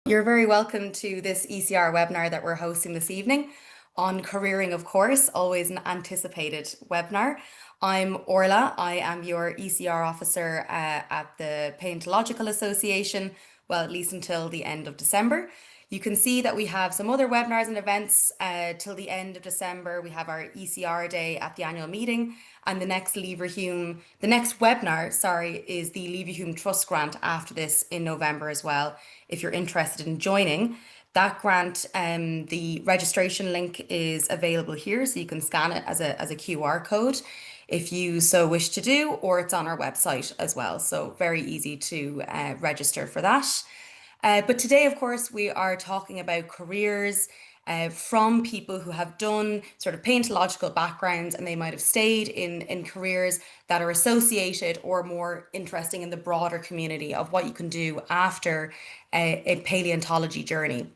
You're very welcome to this ECR webinar that we're hosting this evening on careering, of course, always an anticipated webinar. I'm Orla. I am your ECR officer at the Paleontological Association, well, at least until the end of December. You can see that we have some other webinars and events till the end of December. We have our ECR day at the annual meeting, and the next webinar, sorry, is the Leverhulme Trust Grant after this in November as well. If you're interested in joining that grant, the registration link is available here, so you can scan it as a QR code if you so wish to do, or it's on our website as well. So very easy to register for that. But today, of course, we are talking about careers from people who have done sort of paleontological backgrounds, and they might have stayed in careers that are associated or more interesting in the broader community of what you can do after a paleontology journey.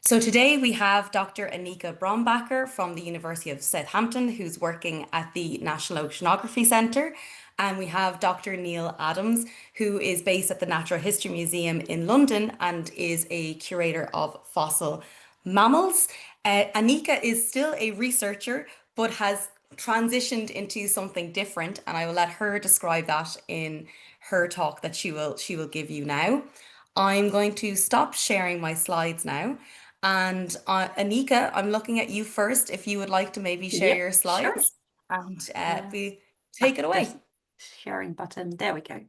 So today we have Dr. Annika Brombacher from the University of Southampton, who's working at the National Oceanography Centre. And we have Dr. Neil Adams, who is based at the Natural History Museum in London and is a curator of fossil mammals. Annika is still a researcher, but has transitioned into something different, and I will let her describe that in her talk that she will give you now. I'm going to stop sharing my slides now. And Annika, I'm looking at you first, if you would like to maybe share your slides, sure. and take it away. Sharing button, there we go.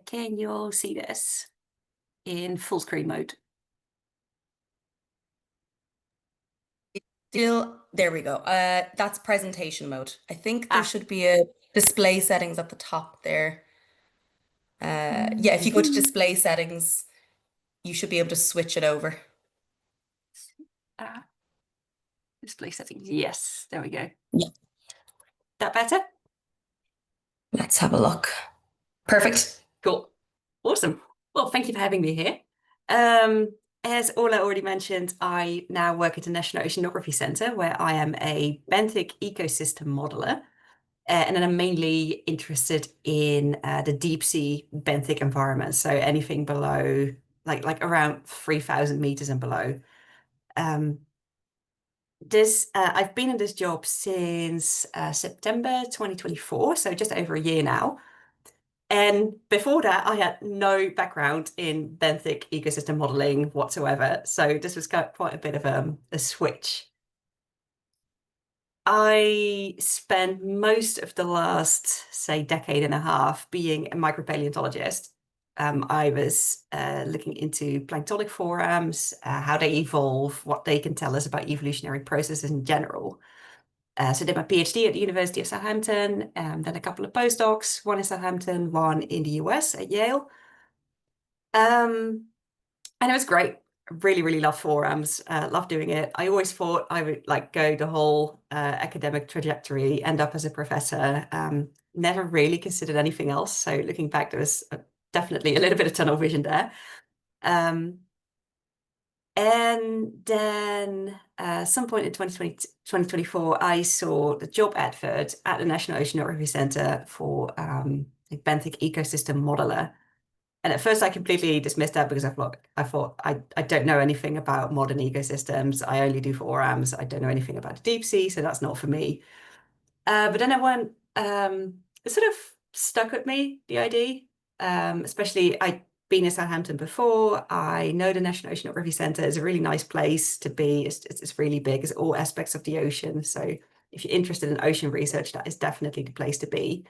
Can you all see this in full screen mode? There we go. That's presentation mode. I think there should be a display settings at the top there. Yeah, if you go to display settings, you should be able to switch it over. Display settings, yes, there we go. Yeah. That better? Let's have a look. Perfect. Cool. Awesome. Well, thank you for having me here. As Orla already mentioned, I now work at the National Oceanography Centre, where I am a benthic ecosystem modeler. And then I'm mainly interested in the deep sea benthic environment. So anything below, like around 3,000 meters and below. I've been in this job since September 2024, so just over a year now. And before that, I had no background in benthic ecosystem modeling whatsoever. So this was quite a bit of a switch. I spent most of the last, say, decade and a half being a micropaleontologist. I was looking into planktonic forams, how they evolve, what they can tell us about evolutionary processes in general. So I did my PhD at the University of Southampton, then a couple of postdocs, one in Southampton, one in the US at Yale. And it was great. Really, really love forums, love doing it. I always thought I would go the whole academic trajectory, end up as a professor. Never really considered anything else. So looking back, there was definitely a little bit of tunnel vision there. And then some point in 2024, I saw the job advert at the National Oceanography Centre for a benthic ecosystem modeler. And at first I completely dismissed that because I thought I don't know anything about modern ecosystems. I only do forams. I don't know anything about the deep sea, so that's not for me. But then it sort of stuck with me, the idea. Especially I'd been in Southampton before. I know the National Oceanography Centre is a really nice place to be. It's really big. It's all aspects of the ocean. So if you're interested in ocean research, that is definitely the place to be.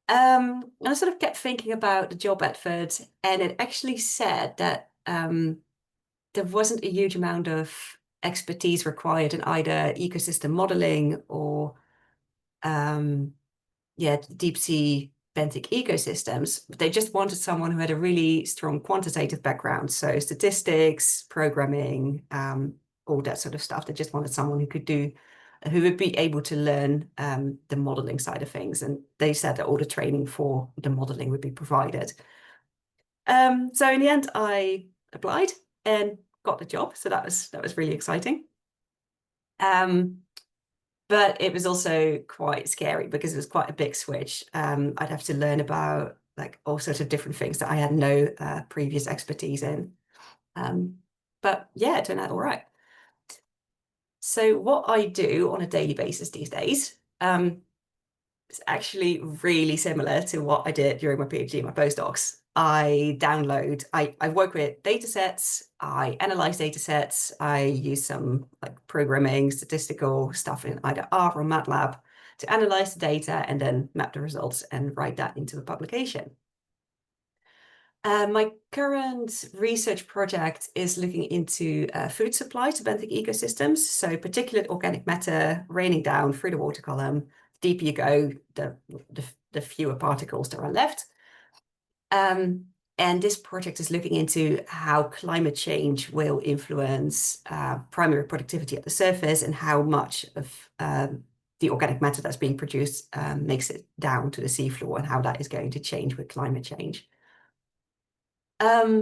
I sort of kept thinking about the job advert, and it actually said that there wasn't a huge amount of expertise required in either ecosystem modeling or deep sea benthic ecosystems. But they just wanted someone who had a really strong quantitative background, so statistics, programming, all that sort of stuff. They just wanted someone who would be able to learn the modeling side of things. And they said that all the training for the modeling would be provided. So in the end, I applied and got the job. So that was really exciting. But it was also quite scary because it was quite a big switch. I'd have to learn about like all sorts of different things that I had no previous expertise in. But yeah, it turned out all right. So what I do on a daily basis these days is actually really similar to what I did during my PhD and my postdocs. I work with data sets, I analyze data sets, I use some like programming, statistical stuff in either R or MATLAB to analyze the data and then map the results and write that into a publication. My current research project is looking into food supply to benthic ecosystems, so particulate organic matter raining down through the water column. The deeper you go, the fewer particles there are left. And this project is looking into how climate change will influence primary productivity at the surface and how much of the organic matter that's being produced makes it down to the seafloor and how that is going to change with climate change. Yeah,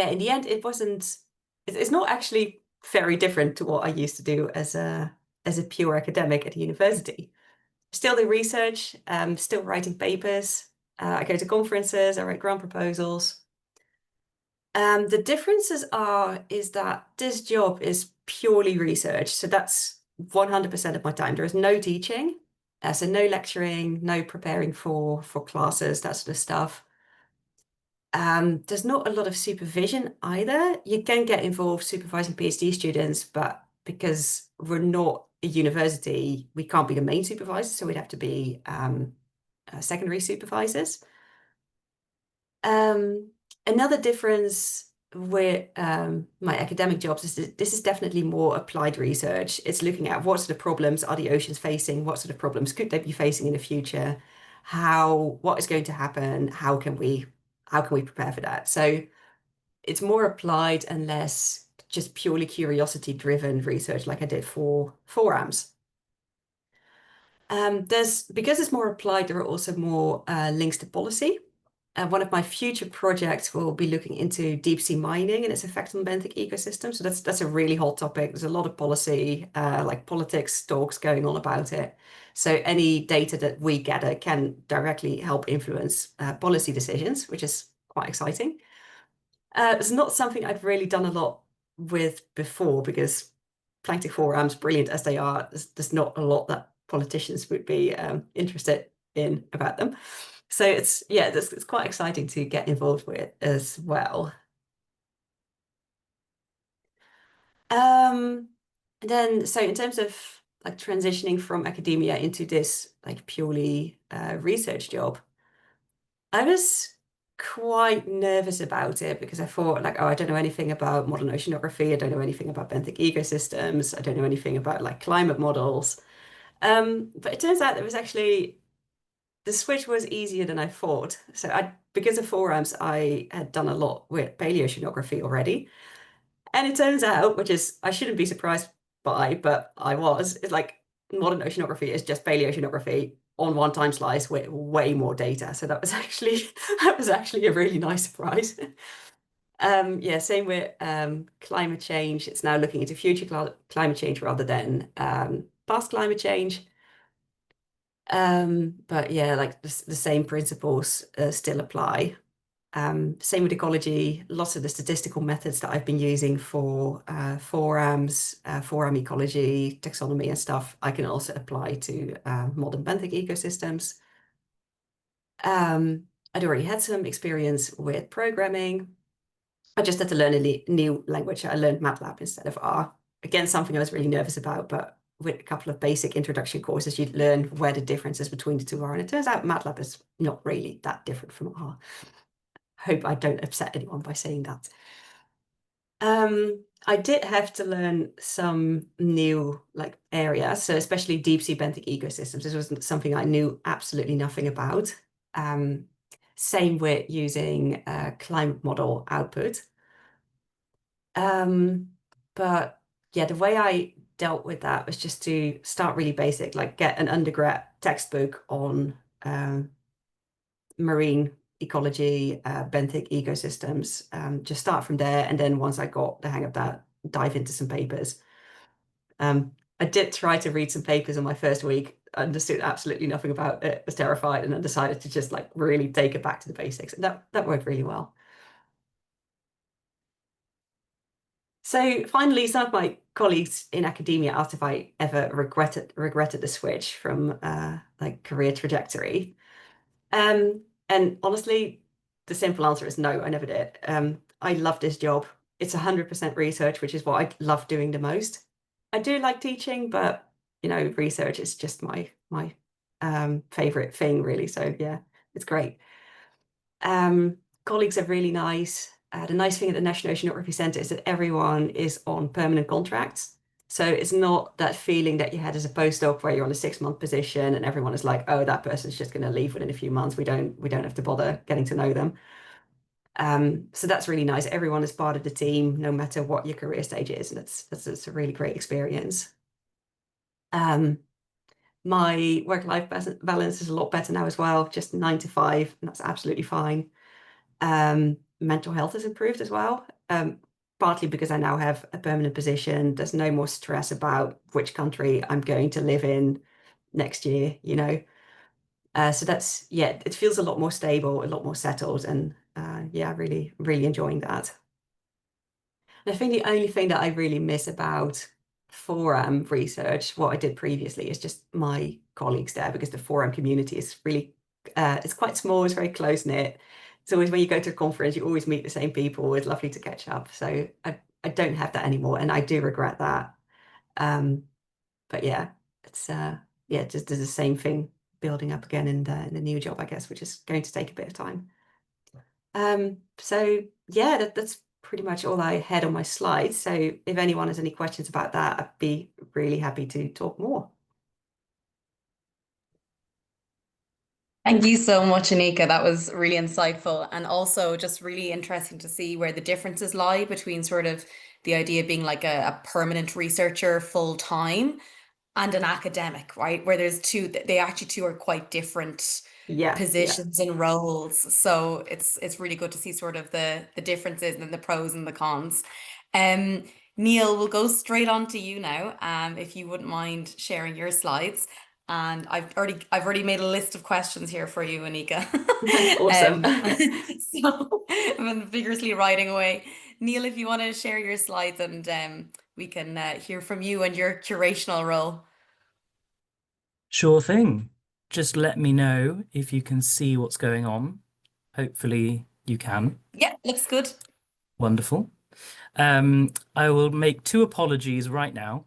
in the end, it's not actually very different to what I used to do as a pure academic at university. Still do research, still writing papers. I go to conferences, I write grant proposals. The differences is that this job is purely research. So that's 100% of my time. There is no teaching. So no lecturing, no preparing for classes, that sort of stuff. There's not a lot of supervision either. You can get involved supervising PhD students, but because we're not a university, we can't be the main supervisor, so we'd have to be secondary supervisors. Another difference with my academic jobs is that this is definitely more applied research. It's looking at what sort of problems are the oceans facing, what sort of problems could they be facing in the future, what is going to happen, how can we prepare for that? So it's more applied and less just purely curiosity-driven research like I did for forams. Because it's more applied, there are also more links to policy. One of my future projects will be looking into deep sea mining and its effect on benthic ecosystems. So that's a really hot topic. There's a lot of policy, like politics talks going on about it. So any data that we gather can directly help influence policy decisions, which is quite exciting. It's not something I've really done a lot with before because plankton forums, brilliant as they are, there's not a lot that politicians would be interested in about them. So it's quite exciting to get involved with as well. So in terms of like transitioning from academia into this like purely research job, I was quite nervous about it because I thought like, oh, I don't know anything about modern oceanography. I don't know anything about benthic ecosystems. I don't know anything about like climate models. But it turns out there was actually the switch was easier than I thought. So because of forums, I had done a lot with paleoceanography already. And it turns out, which is I shouldn't be surprised by, but I was, it's like modern oceanography is just paleoceanography on one time slice with way more data. So that was actually a really nice surprise. Yeah, same with climate change. It's now looking into future climate change rather than past climate change. But yeah, like the same principles still apply. Same with ecology, lots of the statistical methods that I've been using for forams, foram ecology, taxonomy and stuff, I can also apply to modern benthic ecosystems. I'd already had some experience with programming. I just had to learn a new language. I learned MATLAB instead of R. Again, something I was really nervous about, but with a couple of basic introduction courses, you'd learn where the differences between the two are. And it turns out MATLAB is not really that different from R. Hope I don't upset anyone by saying that. I did have to learn some new like areas, so especially deep sea benthic ecosystems. This was something I knew absolutely nothing about. Same with using climate model output. But yeah, the way I dealt with that was just to start really basic, like get an undergrad textbook on marine ecology, benthic ecosystems, just start from there. And then once I got the hang of that, dive into some papers. I did try to read some papers in my first week. understood absolutely nothing about it, was terrified, and then decided to just like really take it back to the basics. And that worked really well. So finally, some of my colleagues in academia asked if I ever regretted the switch from like career trajectory. And honestly, the simple answer is no, I never did. I love this job. It's 100% research, which is what I love doing the most. I do like teaching, but research is just my favorite thing, really. So yeah, it's great. Colleagues are really nice. The nice thing at the National Oceanography Centre is that everyone is on permanent contracts. So it's not that feeling that you had as a postdoc where you're on a 6-month position and everyone is like, oh, that person's just going to leave within a few months. We don't have to bother getting to know them. So that's really nice. Everyone is part of the team, no matter what your career stage is, and that's a really great experience. My work-life balance is a lot better now as well, just 9 to 5, and that's absolutely fine. Mental health has improved as well, partly because I now have a permanent position. There's no more stress about which country I'm going to live in next year, So that's, yeah, it feels a lot more stable, a lot more settled, and yeah, really, really enjoying that. And I think the only thing that I really miss about forum research, what I did previously, is just my colleagues there, because the forum community is really, it's quite small, it's very close-knit. It's always when you go to a conference, you always meet the same people. It's lovely to catch up. So I don't have that anymore, and I do regret that. But yeah, it's yeah, just there's the same thing building up again in the new job, I guess, which is going to take a bit of time. So yeah, that's pretty much all I had on my slides. So if anyone has any questions about that, I'd be really happy to talk more. Thank you so much, Anika. That was really insightful and also just really interesting to see where the differences lie between sort of the idea of being like a permanent researcher full time and an academic, right? Where there's two, they actually two are quite different Yeah, yeah. positions and roles. So it's really good to see sort of the differences and the pros and the cons. Um, Neil, we'll go straight on to you now. If you wouldn't mind sharing your slides. And I've already made a list of questions here for you, Anika. Awesome. So I've been vigorously writing away. Neil, if you want to share your slides and we can hear from you and your curational role. Sure thing. Just let me know if you can see what's going on. Hopefully you can. Yeah, looks good. Wonderful. I will make two apologies right now.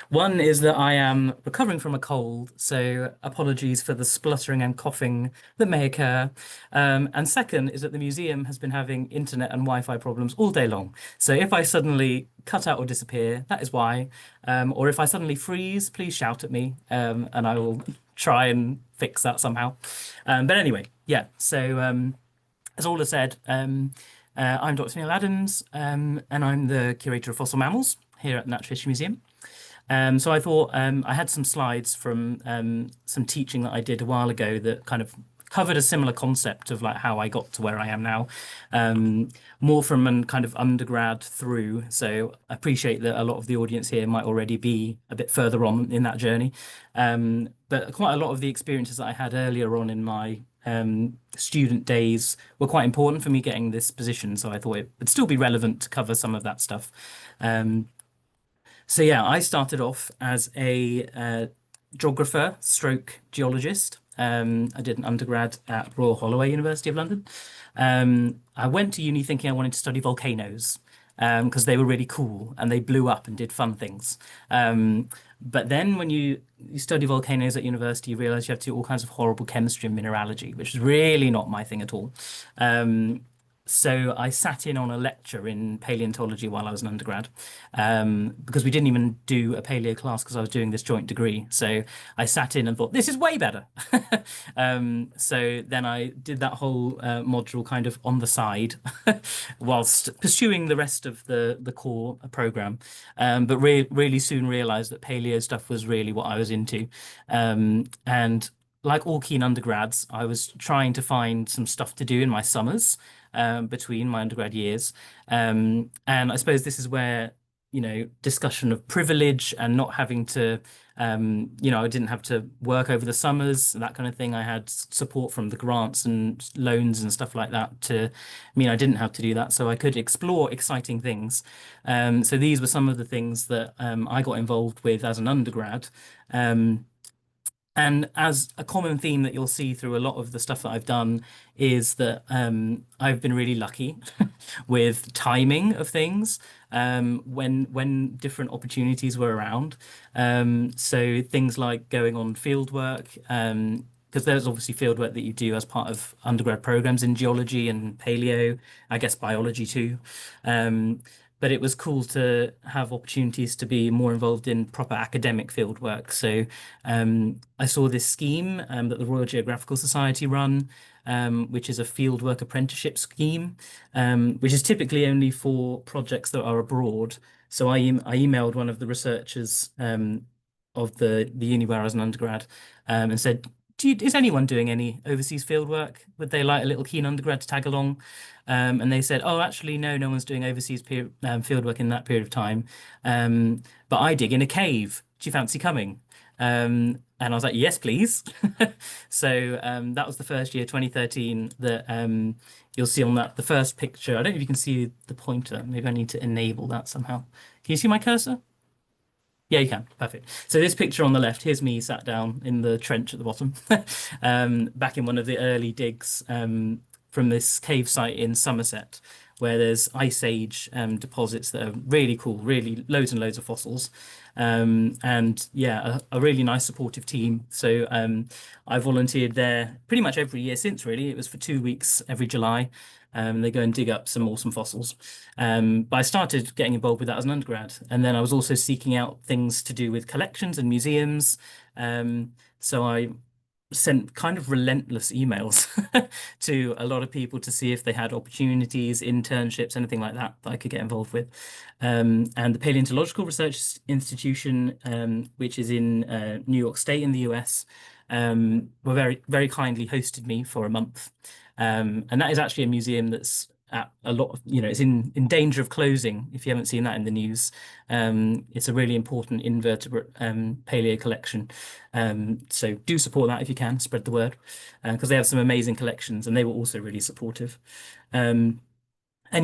One is that I am recovering from a cold, so apologies for the spluttering and coughing that may occur. And second is that the museum has been having internet and Wi-Fi problems all day long. So if I suddenly cut out or disappear, that is why. Or if I suddenly freeze, please shout at me, and I will try and fix that somehow. But anyway, yeah, so as Orla said, I'm Dr. Neil Adams, and I'm the curator of fossil mammals here at the Natural History Museum. So I thought I had some slides from some teaching that I did a while ago that kind of covered a similar concept of like how I got to where I am now, more from an kind of undergrad through. So I appreciate that a lot of the audience here might already be a bit further on in that journey. But quite a lot of the experiences that I had earlier on in my student days were quite important for me getting this position. So I thought it would still be relevant to cover some of that stuff. So yeah, I started off as a geographer stroke geologist. I did an undergrad at Royal Holloway, University of London. I went to uni thinking I wanted to study volcanoes because they were really cool and they blew up and did fun things. But then when you study volcanoes at university, you realize you have to do all kinds of horrible chemistry and mineralogy, which is really not my thing at all. So I sat in on a lecture in paleontology while I was an undergrad, because we didn't even do a paleo class because I was doing this joint degree. So I sat in and thought, this is way better. So then I did that whole module kind of on the side whilst pursuing the rest of the core program. But really soon realized that paleo stuff was really what I was into. And like all keen undergrads, I was trying to find some stuff to do in my summers between my undergrad years. And I suppose this is where, discussion of privilege and not having to, I didn't have to work over the summers, that kind of thing. I had support from the grants and loans and stuff like that to mean I didn't have to do that. So I could explore exciting things. So these were some of the things that I got involved with as an undergrad. And as a common theme that you'll see through a lot of the stuff that I've done is that I've been really lucky with timing of things when different opportunities were around. So things like going on field work, because there's obviously field work that you do as part of undergrad programs in geology and paleo, I guess biology too. But it was cool to have opportunities to be more involved in proper academic field work. So I saw this scheme that the Royal Geographical Society run, which is a fieldwork apprenticeship scheme, which is typically only for projects that are abroad. So I emailed one of the researchers of the uni where I was an undergrad and said, is anyone doing any overseas field work? Would they like a little keen undergrad to tag along? And they said, oh, actually, no one's doing overseas field work in that period of time. But I dig in a cave. Do you fancy coming? And I was like, yes, please. So that was the first year, 2013, that you'll see on the first picture. I don't know if you can see the pointer. Maybe I need to enable that somehow. Can you see my cursor? Yeah, you can. Perfect. So this picture on the left, here's me sat down in the trench at the bottom, back in one of the early digs from this cave site in Somerset, where there's Ice Age deposits that are really cool, really loads and loads of fossils. And yeah, a really nice supportive team. So I volunteered there pretty much every year since, really. It was for 2 weeks every July. They go and dig up some awesome fossils. But I started getting involved with that as an undergrad. And then I was also seeking out things to do with collections and museums. So I sent kind of relentless emails to a lot of people to see if they had opportunities, internships, anything like that I could get involved with. And the Paleontological Research Institution, which is in New York State in the US, were very, very kindly hosted me for a month. And that is actually a museum that's at a lot of, it's in danger of closing if you haven't seen that in the news. It's a really important invertebrate paleo collection. So do support that if you can, spread the word, because they have some amazing collections and they were also really supportive. And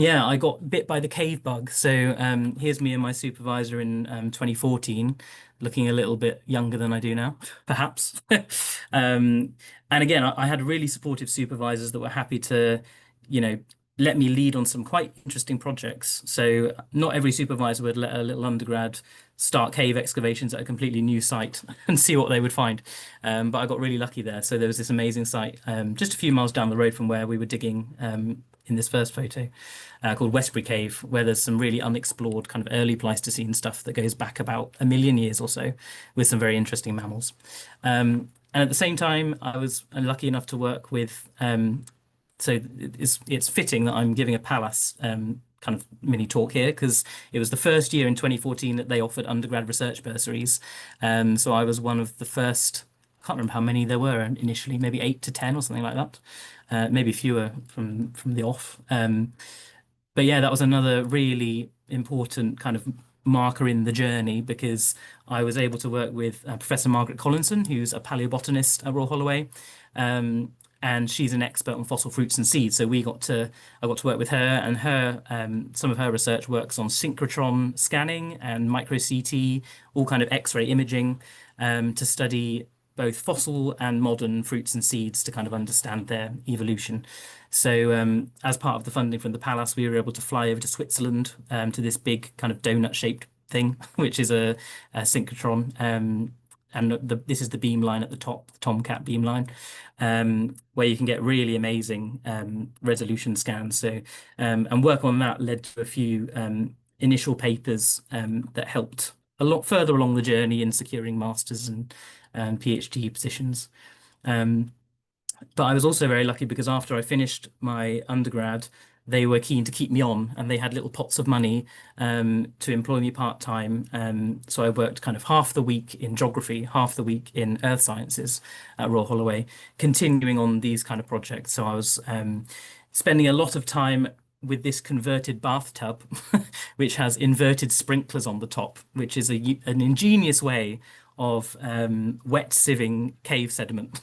yeah, I got bit by the cave bug. So here's me and my supervisor in 2014, looking a little bit younger than I do now, perhaps. And again, I had really supportive supervisors that were happy to, let me lead on some quite interesting projects. So not every supervisor would let a little undergrad start cave excavations at a completely new site and see what they would find. But I got really lucky there. So there was this amazing site just a few miles down the road from where we were digging in this first photo, called Westbury Cave, where there's some really unexplored kind of early Pleistocene stuff that goes back about 1 million years or so with some very interesting mammals. And at the same time, I was lucky enough to work with, so it's fitting that I'm giving a Pallas kind of mini talk here, because it was the first year in 2014 that they offered undergrad research bursaries. So I was one of the first, I can't remember how many there were initially, maybe 8 to 10 or something like that. Maybe fewer from the off. But yeah, that was another really important kind of marker in the journey, because I was able to work with Professor Margaret Collinson, who's a paleobotanist at Royal Holloway. And she's an expert on fossil fruits and seeds. So I got to work with her, and some of her research works on synchrotron scanning and micro CT, all kind of X-ray imaging, to study both fossil and modern fruits and seeds to kind of understand their evolution. So as part of the funding from the Pallas, we were able to fly over to Switzerland to this big kind of donut-shaped thing, which is a synchrotron. And this is the beamline at the top, the Tomcat beamline, where you can get really amazing resolution scans. So, and work on that led to a few initial papers that helped a lot further along the journey in securing masters and PhD positions. But I was also very lucky because after I finished my undergrad, they were keen to keep me on, and they had little pots of money to employ me part-time. So I worked kind of half the week in geography, half the week in earth sciences at Royal Holloway, continuing on these kind of projects. So I was spending a lot of time with this converted bathtub, which has inverted sprinklers on the top, which is an ingenious way of wet sieving cave sediment.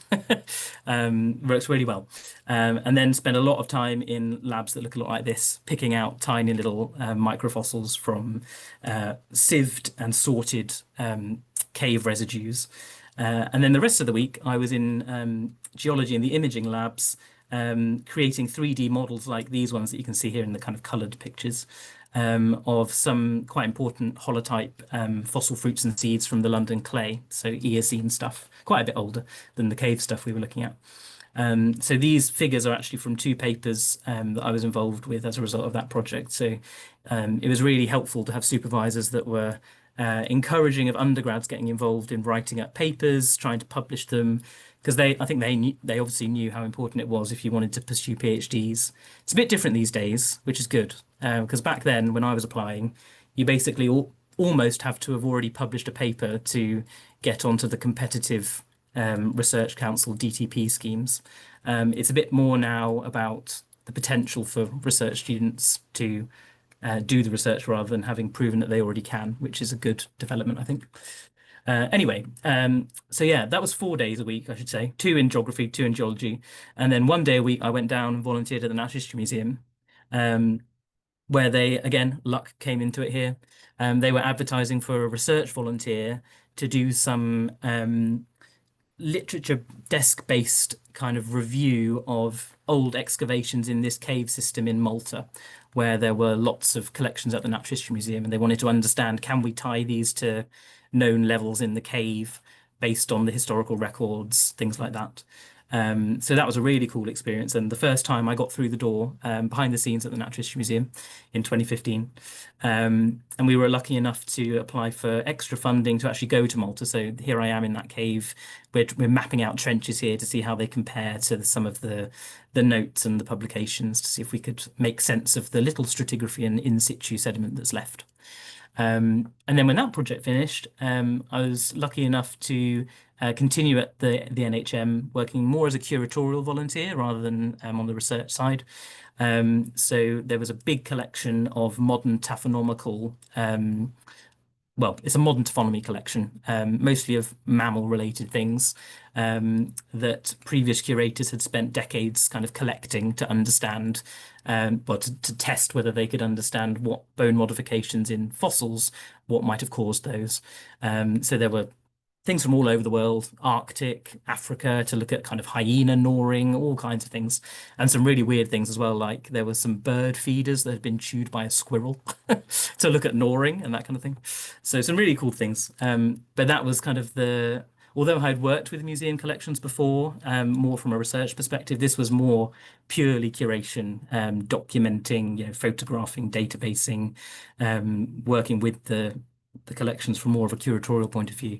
Works really well. And then spend a lot of time in labs that look a lot like this, picking out tiny little microfossils from sieved and sorted cave residues. And then the rest of the week, I was in geology in the imaging labs, creating 3D models like these ones that you can see here in the kind of coloured pictures, of some quite important holotype fossil fruits and seeds from the London clay, so Eocene stuff, quite a bit older than the cave stuff we were looking at. So these figures are actually from 2 papers that I was involved with as a result of that project. So it was really helpful to have supervisors that were encouraging of undergrads getting involved in writing up papers, trying to publish them, because I think they obviously knew how important it was if you wanted to pursue PhDs. It's a bit different these days, which is good, because back then when I was applying, you basically almost have to have already published a paper to get onto the competitive Research Council DTP schemes. It's a bit more now about the potential for research students to do the research rather than having proven that they already can, which is a good development, I think. Anyway, so yeah, that was 4 days a week, I should say, 2 in geography, 2 in geology. And then 1 day a week, I went down and volunteered at the Natural History Museum, where they, again, luck came into it here. They were advertising for a research volunteer to do some literature desk-based kind of review of old excavations in this cave system in Malta, where there were lots of collections at the Natural History Museum, and they wanted to understand, can we tie these to known levels in the cave based on the historical records, things like that. So that was a really cool experience, and the first time I got through the door behind the scenes at the Natural History Museum in 2015. And we were lucky enough to apply for extra funding to actually go to Malta. So here I am in that cave. We're mapping out trenches here to see how they compare to some of the notes and the publications, to see if we could make sense of the little stratigraphy and in situ sediment that's left. And then when that project finished, I was lucky enough to continue at the NHM, working more as a curatorial volunteer rather than on the research side. So there was a big collection of modern taphonomical, well, it's a modern taphonomy collection, mostly of mammal-related things that previous curators had spent decades kind of collecting to understand, but to test whether they could understand what bone modifications in fossils, what might have caused those. So there were things from all over the world, Arctic, Africa, to look at kind of hyena gnawing, all kinds of things, and some really weird things as well, like there were some bird feeders that had been chewed by a squirrel to look at gnawing and that kind of thing. So some really cool things. But that was kind of although I had worked with museum collections before, more from a research perspective, this was more purely curation, documenting, photographing, databasing, working with the collections from more of a curatorial point of view.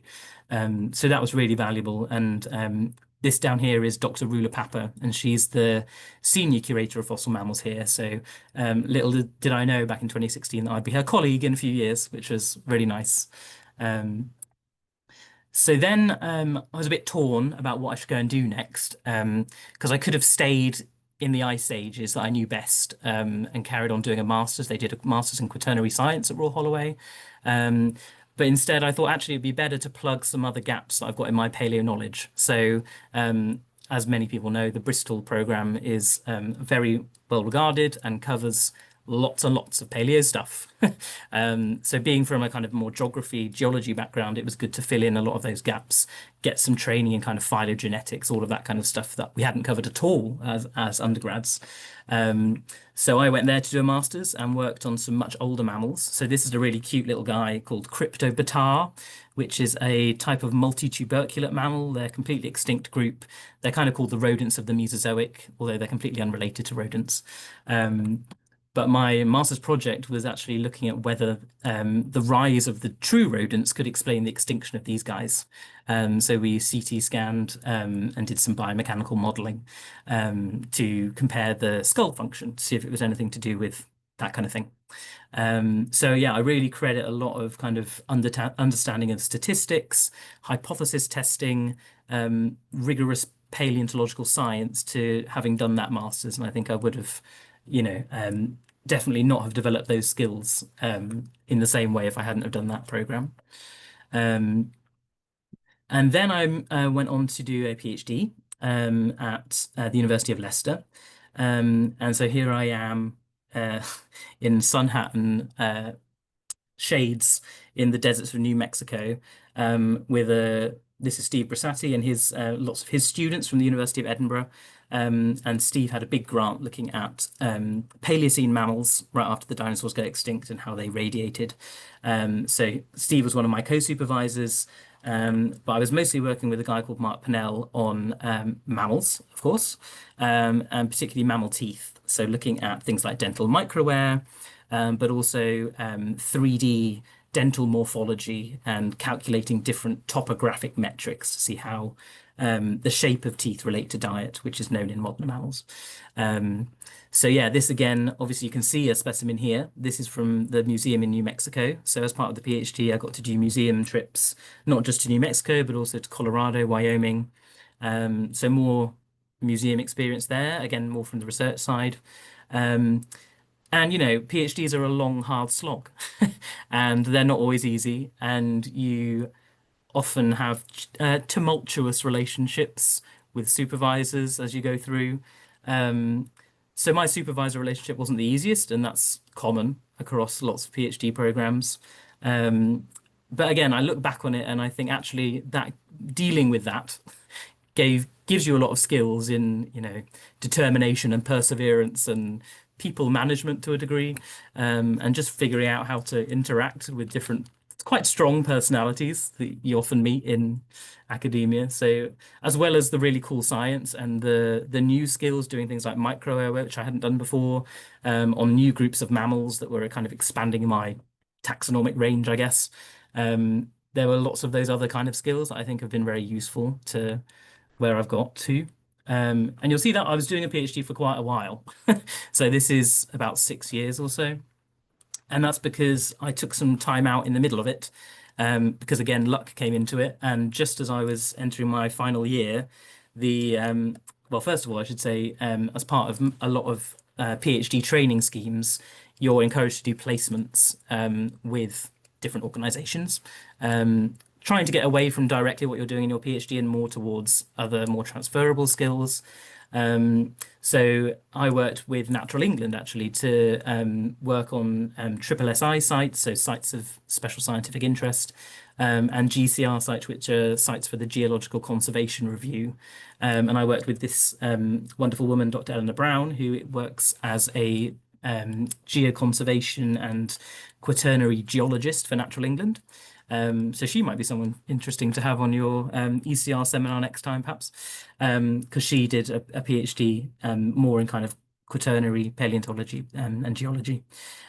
So that was really valuable. And this down here is Dr. Rula Papa, and she's the senior curator of fossil mammals here. So little did I know back in 2016 that I'd be her colleague in a few years, which was really nice. So then I was a bit torn about what I should go and do next, because I could have stayed in the ice ages that I knew best, and carried on doing a master's. They did a master's in quaternary science at Royal Holloway. But instead, I thought actually it'd be better to plug some other gaps that I've got in my paleo knowledge. So as many people know, the Bristol programme is very well regarded and covers lots and lots of paleo stuff. So being from a kind of more geology background, it was good to fill in a lot of those gaps, get some training in kind of phylogenetics, all of that kind of stuff that we hadn't covered at all as undergrads. So I went there to do a master's and worked on some much older mammals. So this is a really cute little guy called Cryptobatar, which is a type of multituberculate mammal. They're a completely extinct group. They're kind of called the rodents of the Mesozoic, although they're completely unrelated to rodents. But my master's project was actually looking at whether the rise of the true rodents could explain the extinction of these guys. So we CT scanned and did some biomechanical modeling to compare the skull function to see if it was anything to do with that kind of thing. So yeah, I really credit a lot of kind of understanding of statistics, hypothesis testing, rigorous paleontological science to having done that master's. And I think I would have definitely not have developed those skills in the same way if I hadn't have done that program. And then I went on to do a PhD at the University of Leicester. And so here I am in Sunhattan shades in the deserts of New Mexico this is Steve Brissati and his lots of his students from the University of Edinburgh. And Steve had a big grant looking at Paleocene mammals right after the dinosaurs go extinct and how they radiated. So Steve was one of my co-supervisors, but I was mostly working with a guy called Mark Pennell on mammals, of course, and particularly mammal teeth. So looking at things like dental microwear, but also 3D dental morphology and calculating different topographic metrics to see how the shape of teeth relate to diet, which is known in modern mammals. So yeah, this again, obviously you can see a specimen here. This is from the museum in New Mexico. So as part of the PhD, I got to do museum trips, not just to New Mexico, but also to Colorado, Wyoming. So more museum experience there, again, more from the research side. And, you know, PhDs are a long, hard slog, and they're not always easy. And you often have tumultuous relationships with supervisors as you go through. So my supervisor relationship wasn't the easiest, and that's common across lots of PhD programs. But again, I look back on it and I think actually that dealing with that gives you a lot of skills in, you know, determination and perseverance and people management to a degree, and just figuring out how to interact with different quite strong personalities that you often meet in academia. So as well as the really cool science and the new skills doing things like microwear, which I hadn't done before, on new groups of mammals that were kind of expanding my taxonomic range, I guess. There were lots of those other kind of skills that I think have been very useful to where I've got to. And you'll see that I was doing a PhD for quite a while. So this is about 6 years or so. And that's because I took some time out in the middle of it, because again, luck came into it. And just as I was entering my final year, well, first of all, I should say, as part of a lot of PhD training schemes, you're encouraged to do placements with different organizations, trying to get away from directly what you're doing in your PhD and more towards other more transferable skills. So I worked with Natural England actually to work on SSSI sites, so sites of special scientific interest, and GCR sites, which are sites for the Geological Conservation Review. And I worked with this wonderful woman, Dr. Eleanor Brown, who works as a geoconservation and quaternary geologist for Natural England. So she might be someone interesting to have on your ECR seminar next time, perhaps, because she did a PhD more in kind of quaternary paleontology and geology.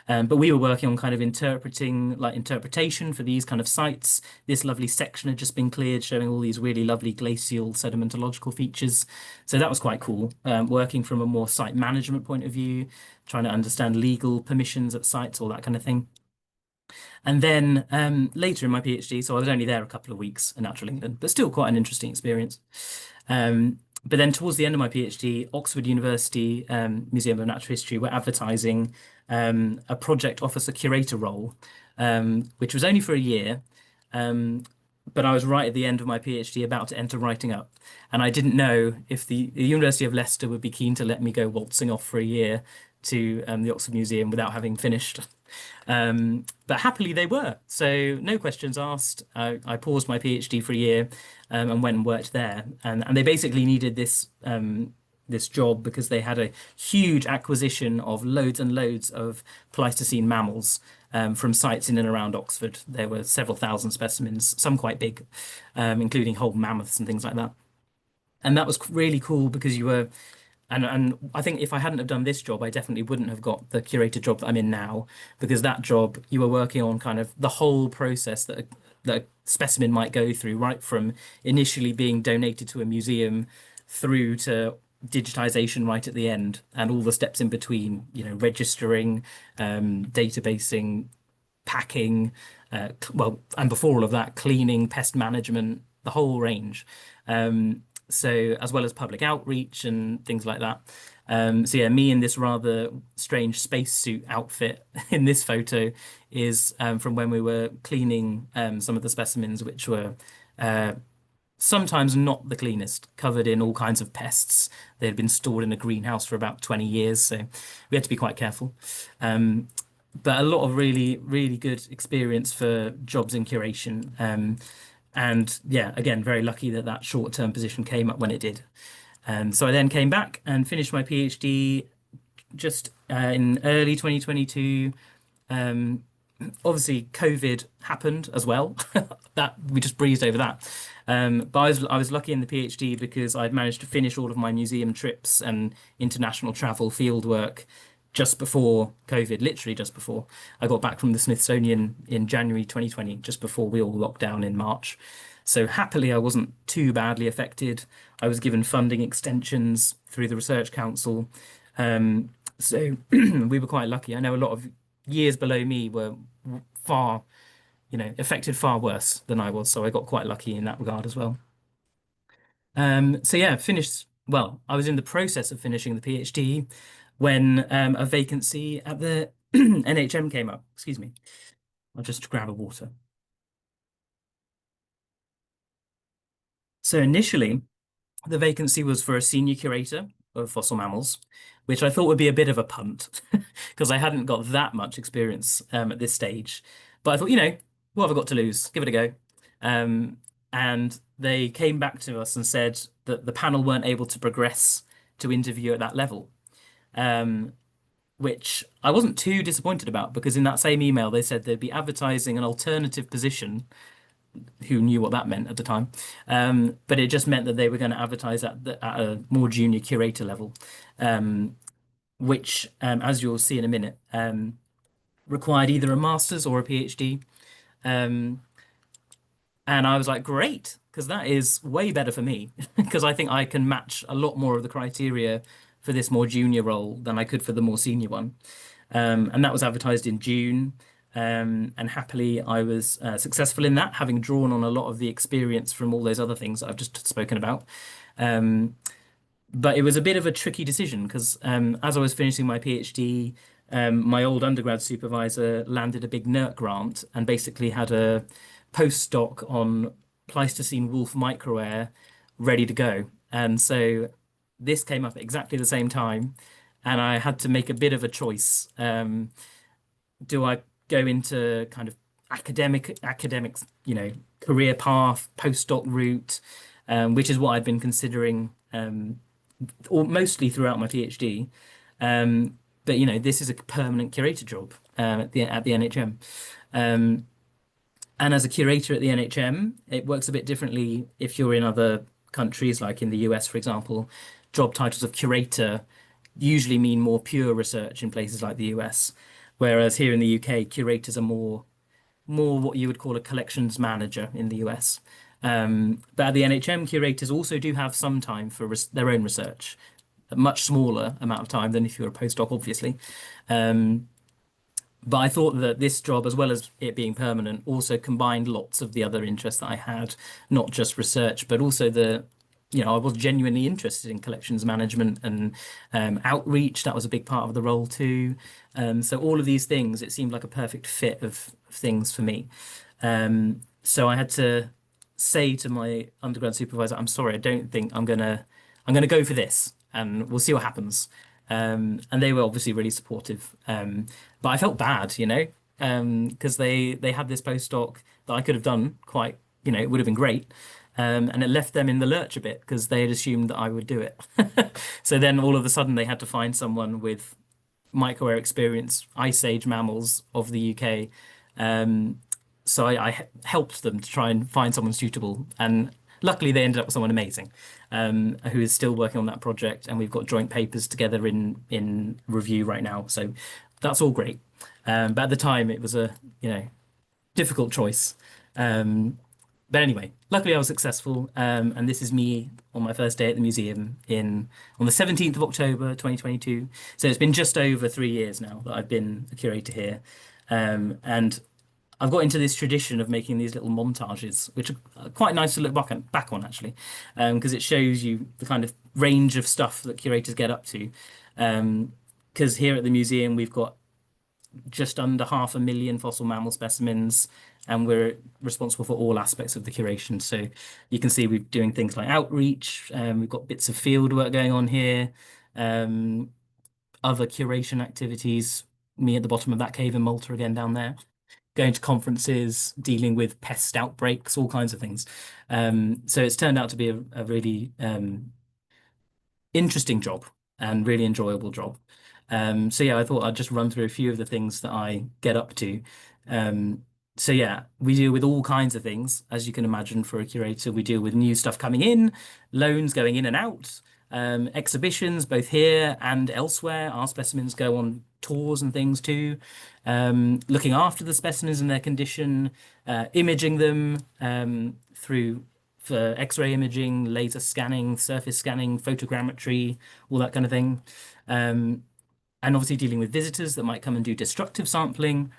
But we were working on kind of interpretation for these kind of sites. This lovely section had just been cleared, showing all these really lovely glacial sedimentological features. So that was quite cool, working from a more site management point of view, trying to understand legal permissions at sites, all that kind of thing. And then later in my PhD, so I was only there a couple of weeks in Natural England, but still quite an interesting experience. But then towards the end of my PhD, Oxford University Museum of Natural History were advertising a project officer curator role, which was only for a year. But I was right at the end of my PhD about to enter writing up. And I didn't know if the University of Leicester would be keen to let me go waltzing off for a year to the Oxford Museum without having finished. But happily they were. So no questions asked. I paused my PhD for a year and went and worked there. And they basically needed this this job because they had a huge acquisition of loads and loads of Pleistocene mammals from sites in and around Oxford. There were several thousand specimens, some quite big, including whole mammoths and things like that. And that was really cool because you were, and I think if I hadn't have done this job, I definitely wouldn't have got the curator job that I'm in now, because that job, you were working on kind of the whole process that a specimen might go through, right from initially being donated to a museum through to digitization right at the end, and all the steps in between, you know, registering, databasing, packing, well, and before all of that, cleaning, pest management, the whole range. So as well as public outreach and things like that. So yeah, me in this rather strange spacesuit outfit in this photo is from when we were cleaning some of the specimens, which were uh, sometimes not the cleanest, covered in all kinds of pests. They had been stored in a greenhouse for about 20 years, so we had to be quite careful. But a lot of really, really good experience for jobs in curation. And yeah, again, very lucky that that short-term position came up when it did. So I then came back and finished my PhD just in early 2022. Obviously, COVID happened as well. That we just breezed over that. But I was lucky in the PhD because I'd managed to finish all of my museum trips and international travel field work just before COVID, literally just before. I got back from the Smithsonian in January 2020, just before we all locked down in March. So happily, I wasn't too badly affected. I was given funding extensions through the Research Council. So we were quite lucky. I know a lot of years below me were far, affected far worse than I was. So I got quite lucky in that regard as well. So yeah, finished. Well, I was in the process of finishing the PhD when a vacancy at the NHM came up. Excuse me. I'll just grab a water. So initially, the vacancy was for a senior curator of fossil mammals, which I thought would be a bit of a punt because I hadn't got that much experience at this stage. But I thought, what have I got to lose? Give it a go. And they came back to us and said that the panel weren't able to progress to interview at that level, which I wasn't too disappointed about because in that same email they said they'd be advertising an alternative position. Who knew what that meant at the time? But it just meant that they were going to advertise at a more junior curator level, which, as you'll see in a minute, required either a master's or a PhD. And I was like, great, because that is way better for me, because I think I can match a lot more of the criteria for this more junior role than I could for the more senior one. And that was advertised in June. And happily, I was successful in that, having drawn on a lot of the experience from all those other things that I've just spoken about. But it was a bit of a tricky decision because as I was finishing my PhD, my old undergrad supervisor landed a big NERC grant and basically had a postdoc on Pleistocene wolf microair ready to go. And so this came up at exactly the same time, and I had to make a bit of a choice. Do I go into kind of academics, career path, postdoc route, which is what I've been considering, or mostly throughout my PhD. But this is a permanent curator job at the NHM. And as a curator at the NHM, it works a bit differently if you're in other countries, like in the US, for example. Job titles of curator usually mean more pure research in places like the US, whereas here in the UK, curators are more what you would call a collections manager in the US. But at the NHM, curators also do have some time for their own research, a much smaller amount of time than if you're a postdoc, obviously. But I thought that this job, as well as it being permanent, also combined lots of the other interests that I had, not just research, but also I was genuinely interested in collections management and outreach. That was a big part of the role too. So all of these things, it seemed like a perfect fit of things for me. So I had to say to my undergrad supervisor, I'm sorry, I don't think I'm gonna go for this, and we'll see what happens. And they were obviously really supportive. But I felt bad, because they had this postdoc that I could have done quite, it would have been great. And it left them in the lurch a bit because they had assumed that I would do it. So then all of a sudden they had to find someone with microair experience, ice age mammals of the UK. So I helped them to try and find someone suitable. And luckily they ended up with someone amazing, who is still working on that project. And we've got joint papers together in review right now. So that's all great. But at the time it was a, difficult choice. But anyway, luckily I was successful, and this is me on my first day at the museum on the 17th of October 2022. So it's been just over 3 years now that I've been a curator here, and I've got into this tradition of making these little montages, which are quite nice to look back on actually, because it shows you the kind of range of stuff that curators get up to. Because here at the museum, we've got just under 500,000 fossil mammal specimens, and we're responsible for all aspects of the curation. So you can see we're doing things like outreach, we've got bits of field work going on here, other curation activities, me at the bottom of that cave in Malta again down there, going to conferences, dealing with pest outbreaks, all kinds of things. So it's turned out to be a really interesting job and really enjoyable job. So yeah, I thought I'd just run through a few of the things that I get up to. So yeah, we deal with all kinds of things, as you can imagine, for a curator. We deal with new stuff coming in, loans going in and out, exhibitions both here and elsewhere. Our specimens go on tours and things too, looking after the specimens and their condition, imaging them for X-ray imaging, laser scanning, surface scanning, photogrammetry, all that kind of thing. And obviously dealing with visitors that might come and do destructive sampling,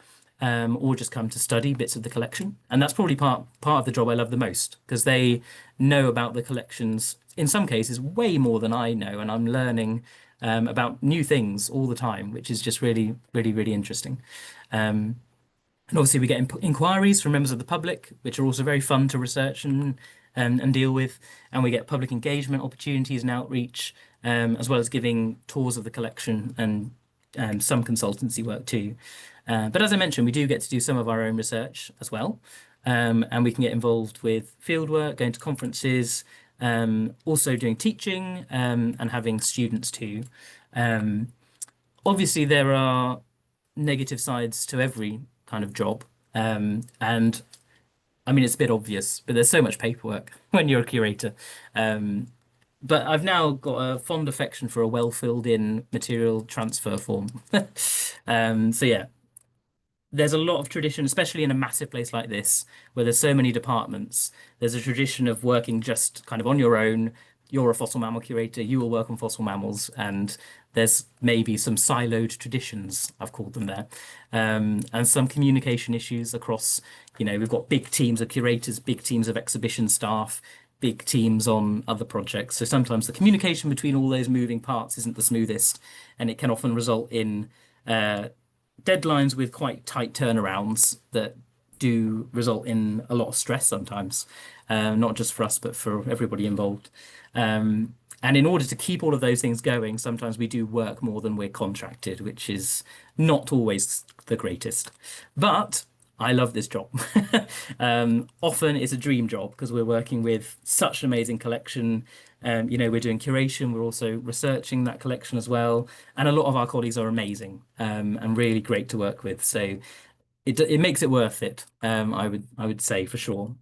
or just come to study bits of the collection. And that's probably part of the job I love the most, because they know about the collections, in some cases, way more than I know, and I'm learning about new things all the time, which is just really, really, really interesting. And obviously we get inquiries from members of the public, which are also very fun to research and deal with. And we get public engagement opportunities and outreach, as well as giving tours of the collection and some consultancy work too. But as I mentioned, we do get to do some of our own research as well. And we can get involved with fieldwork, going to conferences, also doing teaching, and having students too. Obviously, there are negative sides to every kind of job. And I mean, it's a bit obvious, but there's so much paperwork when you're a curator. But I've now got a fond affection for a well filled in material transfer form. So yeah, there's a lot of tradition, especially in a massive place like this, where there's so many departments. There's a tradition of working just kind of on your own. You're a fossil mammal curator, you will work on fossil mammals, and there's maybe some siloed traditions, I've called them there, and some communication issues across, we've got big teams of curators, big teams of exhibition staff, big teams on other projects. So sometimes the communication between all those moving parts isn't the smoothest, and it can often result in deadlines with quite tight turnarounds that do result in a lot of stress sometimes, not just for us, but for everybody involved. And in order to keep all of those things going, sometimes we do work more than we're contracted, which is not always the greatest. But I love this job. Often it's a dream job because we're working with such an amazing collection. We're doing curation, we're also researching that collection as well. And a lot of our colleagues are amazing, and really great to work with. So it makes it worth it, I would say for sure.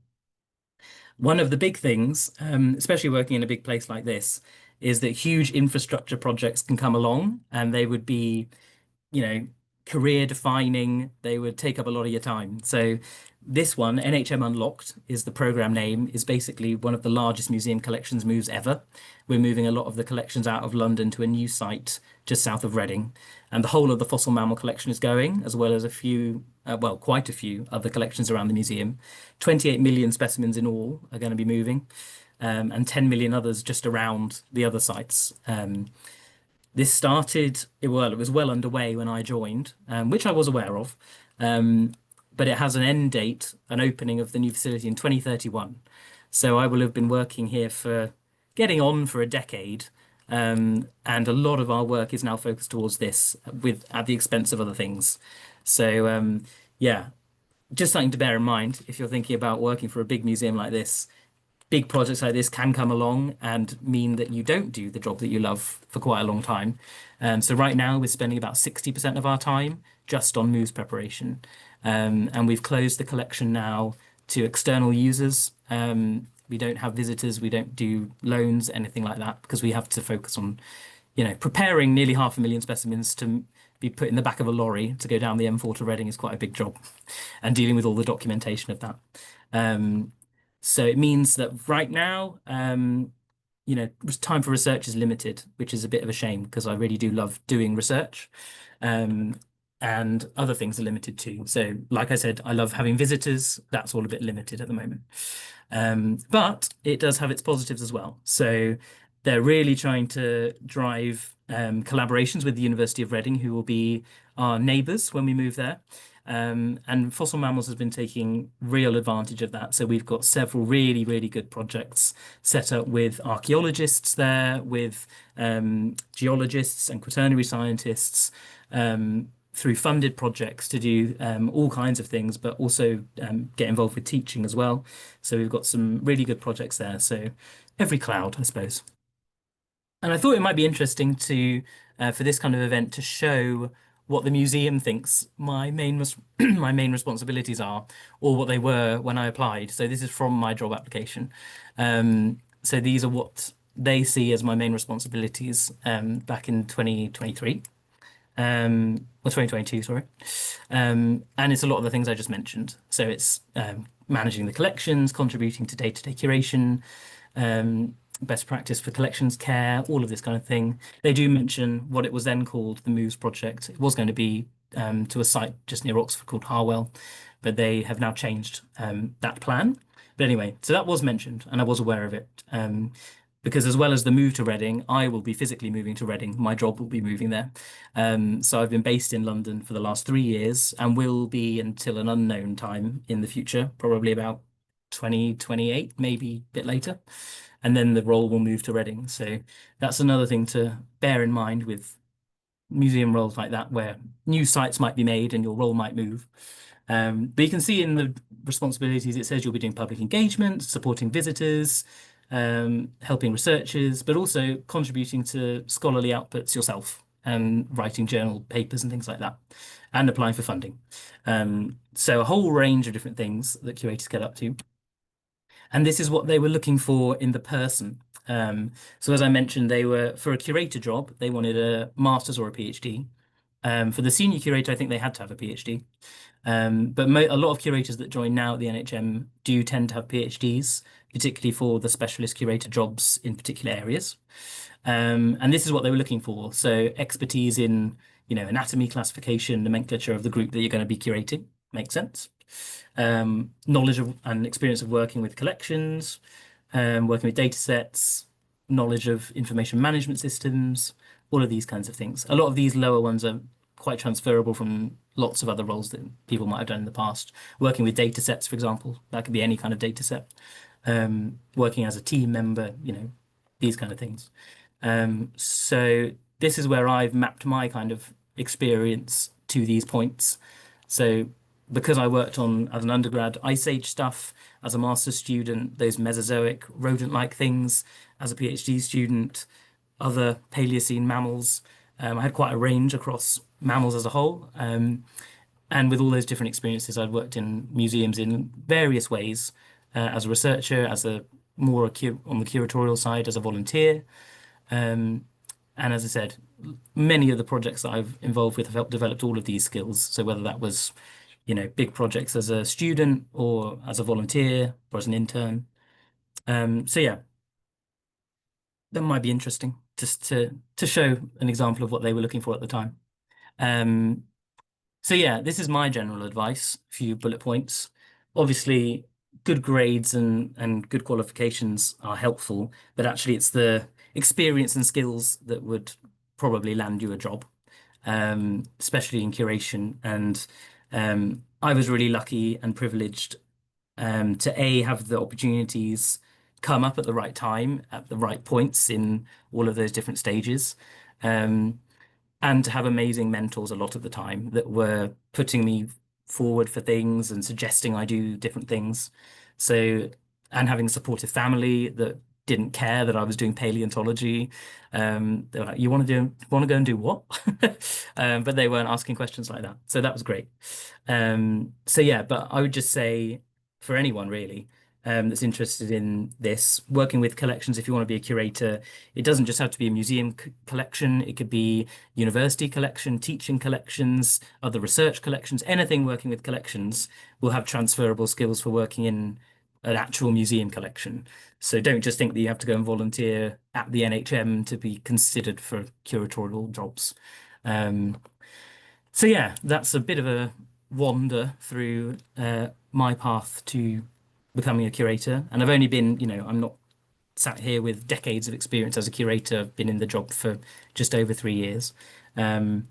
One of the big things, especially working in a big place like this, is that huge infrastructure projects can come along and they would be, career defining. They would take up a lot of your time. So this one, NHM Unlocked, is the program name, is basically one of the largest museum collections moves ever. We're moving a lot of the collections out of London to a new site just south of Reading. And the whole of the fossil mammal collection is going, as well as a few, quite a few other collections around the museum. 28 million specimens in all are going to be moving, and 10 million others just around the other sites. This started, it was well underway when I joined, which I was aware of, but it has an end date, an opening of the new facility in 2031. So I will have been working here getting on for a decade, and a lot of our work is now focused towards this, at the expense of other things. So yeah, just something to bear in mind if you're thinking about working for a big museum like this. Big projects like this can come along and mean that you don't do the job that you love for quite a long time. So right now we're spending about 60% of our time just on moves preparation. And we've closed the collection now to external users. We don't have visitors, we don't do loans, anything like that, because we have to focus on, preparing nearly 500,000 specimens to be put in the back of a lorry to go down the M4 to Reading is quite a big job, and dealing with all the documentation of that. So it means that right now, time for research is limited, which is a bit of a shame because I really do love doing research. and other things are limited too. So, like I said, I love having visitors. That's all a bit limited at the moment. But it does have its positives as well. So they're really trying to drive collaborations with the University of Reading, who will be our neighbours when we move there. And Fossil Mammals has been taking real advantage of that. So we've got several really, really good projects set up with archaeologists there, with geologists and quaternary scientists, through funded projects to do all kinds of things, but also get involved with teaching as well. So we've got some really good projects there. So every cloud, I suppose. And I thought it might be interesting to, for this kind of event, to show what the museum thinks my main my main responsibilities are, or what they were when I applied. So this is from my job application. So these are what they see as my main responsibilities back in 2023. Or 2022, sorry. And it's a lot of the things I just mentioned. So it's managing the collections, contributing to day-to-day curation, best practice for collections care, all of this kind of thing. They do mention what it was then called the Moves Project. It was going to be to a site just near Oxford called Harwell, but they have now changed that plan. But anyway, so that was mentioned and I was aware of it. Because as well as the move to Reading, I will be physically moving to Reading. My job will be moving there. So I've been based in London for the last 3 years and will be until an unknown time in the future, probably about 2028, maybe a bit later. And then the role will move to Reading. So that's another thing to bear in mind with museum roles like that, where new sites might be made and your role might move. But you can see in the responsibilities, it says you'll be doing public engagement, supporting visitors, helping researchers, but also contributing to scholarly outputs yourself and writing journal papers and things like that, and applying for funding. So a whole range of different things that curators get up to. And this is what they were looking for in the person. So as I mentioned, they were, for a curator job, they wanted a master's or a PhD. For the senior curator, I think they had to have a PhD. But a lot of curators that join now at the NHM do tend to have PhDs, particularly for the specialist curator jobs in particular areas. And this is what they were looking for. So expertise in, anatomy, classification, nomenclature of the group that you're going to be curating. Makes sense. Knowledge of and experience of working with collections, working with data sets, knowledge of information management systems, all of these kinds of things. A lot of these lower ones are quite transferable from lots of other roles that people might have done in the past. Working with data sets, for example, that could be any kind of data set. Working as a team member, these kind of things. So this is where I've mapped my kind of experience to these points. So because I worked on, as an undergrad, Ice Age stuff, as a master's student, those Mesozoic rodent-like things, as a PhD student, other Paleocene mammals. I had quite a range across mammals as a whole. And with all those different experiences, I'd worked in museums in various ways, as a researcher, as a more on the curatorial side, as a volunteer. And as I said, many of the projects that I've involved with have helped develop all of these skills. So whether that was, big projects as a student or as a volunteer or as an intern. So yeah, that might be interesting just to show an example of what they were looking for at the time. So yeah, this is my general advice, a few bullet points. Obviously, good grades and good qualifications are helpful, but actually it's the experience and skills that would probably land you a job, especially in curation. And I was really lucky and privileged to have the opportunities come up at the right time, at the right points in all of those different stages. And to have amazing mentors a lot of the time that were putting me forward for things and suggesting I do different things. So, and having a supportive family that didn't care that I was doing paleontology. They were like, "You want to go and do what?" But they weren't asking questions like that. So that was great. So yeah, but I would just say for anyone really, that's interested in this, working with collections, if you want to be a curator, it doesn't just have to be a museum collection. It could be university collection, teaching collections, other research collections, anything working with collections will have transferable skills for working in an actual museum collection. So don't just think that you have to go and volunteer at the NHM to be considered for curatorial jobs. So yeah, that's a bit of a wander through my path to becoming a curator. And I've only been, I'm not sat here with decades of experience as a curator. I've been in the job for just over 3 years. Um,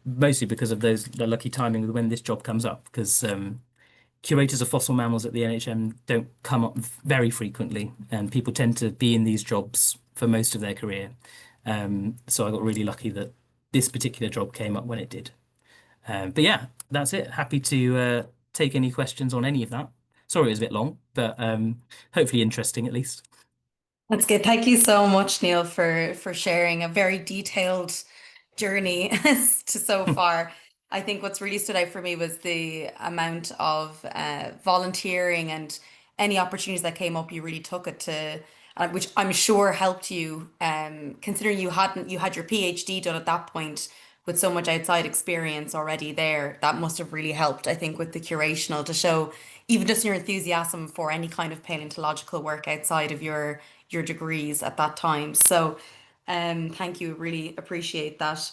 Mostly because of the lucky timing of when this job comes up, because curators of fossil mammals at the NHM don't come up very frequently, and people tend to be in these jobs for most of their career. So I got really lucky that this particular job came up when it did. But yeah, that's it. Happy to take any questions on any of that. Sorry it was a bit long, but hopefully interesting at least. That's good. Thank you so much, Neil, for sharing a very detailed journey to so far. I think what's really stood out for me was the amount of volunteering and any opportunities that came up, you really took it to, which I'm sure helped you, considering you had your PhD done at that point with so much outside experience already there. That must have really helped, I think, with the curational to show even just your enthusiasm for any kind of paleontological work outside of your degrees at that time. So, thank you. Really appreciate that.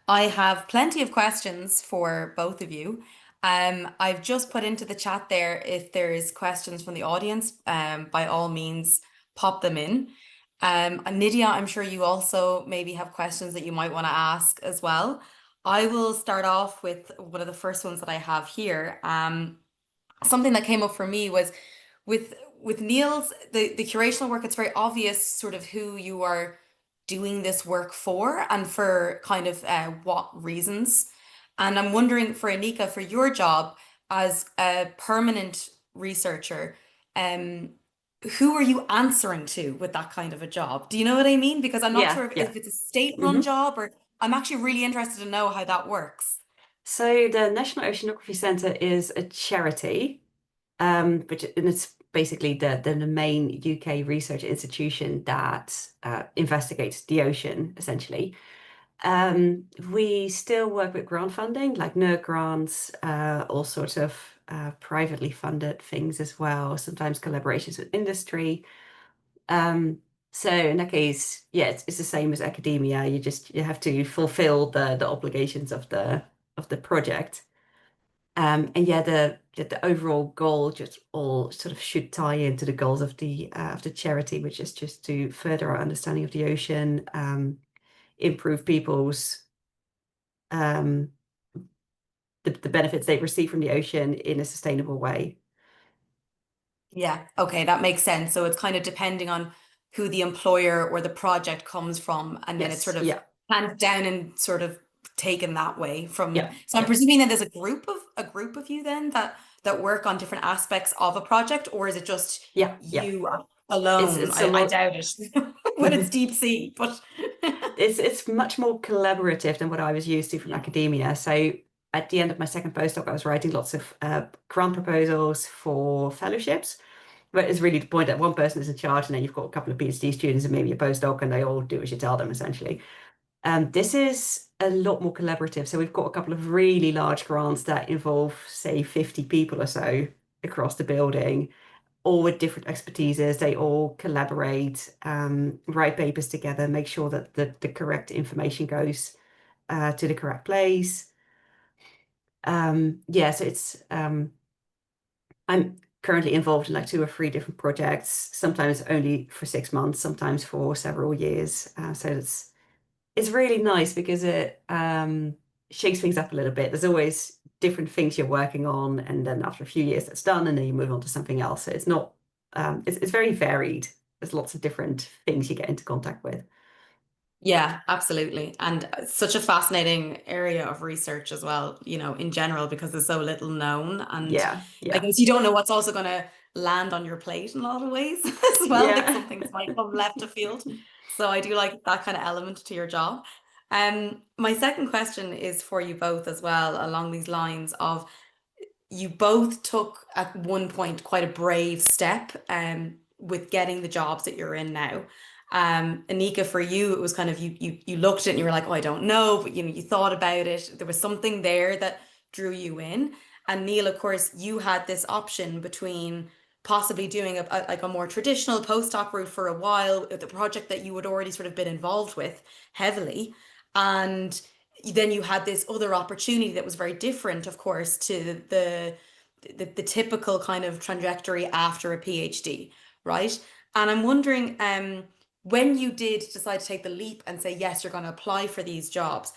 I have plenty of questions for both of you. I've just put into the chat there if there is questions from the audience, by all means, pop them in. And Nydia, I'm sure you also maybe have questions that you might want to ask as well. I will start off with one of the first ones that I have here. Something that came up for me was with Neil's the curational work, it's very obvious sort of who you are doing this work for and for kind of what reasons. And I'm wondering for Anika, for your job as a permanent researcher, um, who are you answering to with that kind of a job? Do you know what I mean? Because I'm not Yeah, sure yeah. if it's a state-run Hmm. job, or I'm actually really interested to know how that works. So the National Oceanography Centre is a charity, and it's basically the main UK research institution that investigates the ocean, essentially. We still work with grant funding, like NERC grants, all sorts of privately funded things as well, sometimes collaborations with industry. So in that case, yeah, it's the same as academia. You have to fulfill the obligations of the project. And yeah, the overall goal just all sort of should tie into the goals of the charity, which is just to further our understanding of the ocean, improve people's um, the benefits they receive from the ocean in a sustainable way. Yeah, okay, that makes sense. So it's kind of depending on who the employer or the project comes from, and then it's sort Yes, of yeah, handed down and sort of taken that way from. yeah, So I'm yeah, presuming that there's a group of you then that work on different aspects of a project, or is it just yeah, yeah. you alone? It's a I lot. doubt it when it's deep sea, but It's much more collaborative than what I was used to from yeah. academia. So at the end of my second postdoc, I was writing lots of grant proposals for fellowships. But it's really the point that one person is in charge, and then you've got a couple of PhD students and maybe a postdoc, and they all do as you tell them, essentially. This is a lot more collaborative. So we've got a couple of really large grants that involve, say, 50 people or so across the building, all with different expertises. They all collaborate, write papers together, make sure that the correct information goes to the correct place. Yeah, so I'm currently involved in like 2 or 3 different projects, sometimes only for 6 months, sometimes for several years. So it's really nice because it shakes things up a little bit. There's always different things you're working on, and then after a few years that's done, and then you move on to something else. So it's not it's very varied. There's lots of different things you get into contact with. Yeah, absolutely. And such a fascinating area of research as well, in general, because there's so little known. And Yeah, I yeah, guess you don't know what's also going to land on your plate in a lot of ways as well. Like yeah. some things might come left of field. So I do like that kind of element to your job. My second question is for you both as well, along these lines of you both took at one point quite a brave step with getting the jobs that you're in now. Anika, for you, it was kind of you looked at it and you were like, oh, I don't know, but you thought about it. There was something there that drew you in. And Neil, of course, you had this option between possibly doing like a more traditional postdoc route for a while, the project that you had already sort of been involved with heavily, and then you had this other opportunity that was very different, of course, to the typical kind of trajectory after a PhD, right? And I'm wondering, when you did decide to take the leap and say, yes, you're going to apply for these jobs,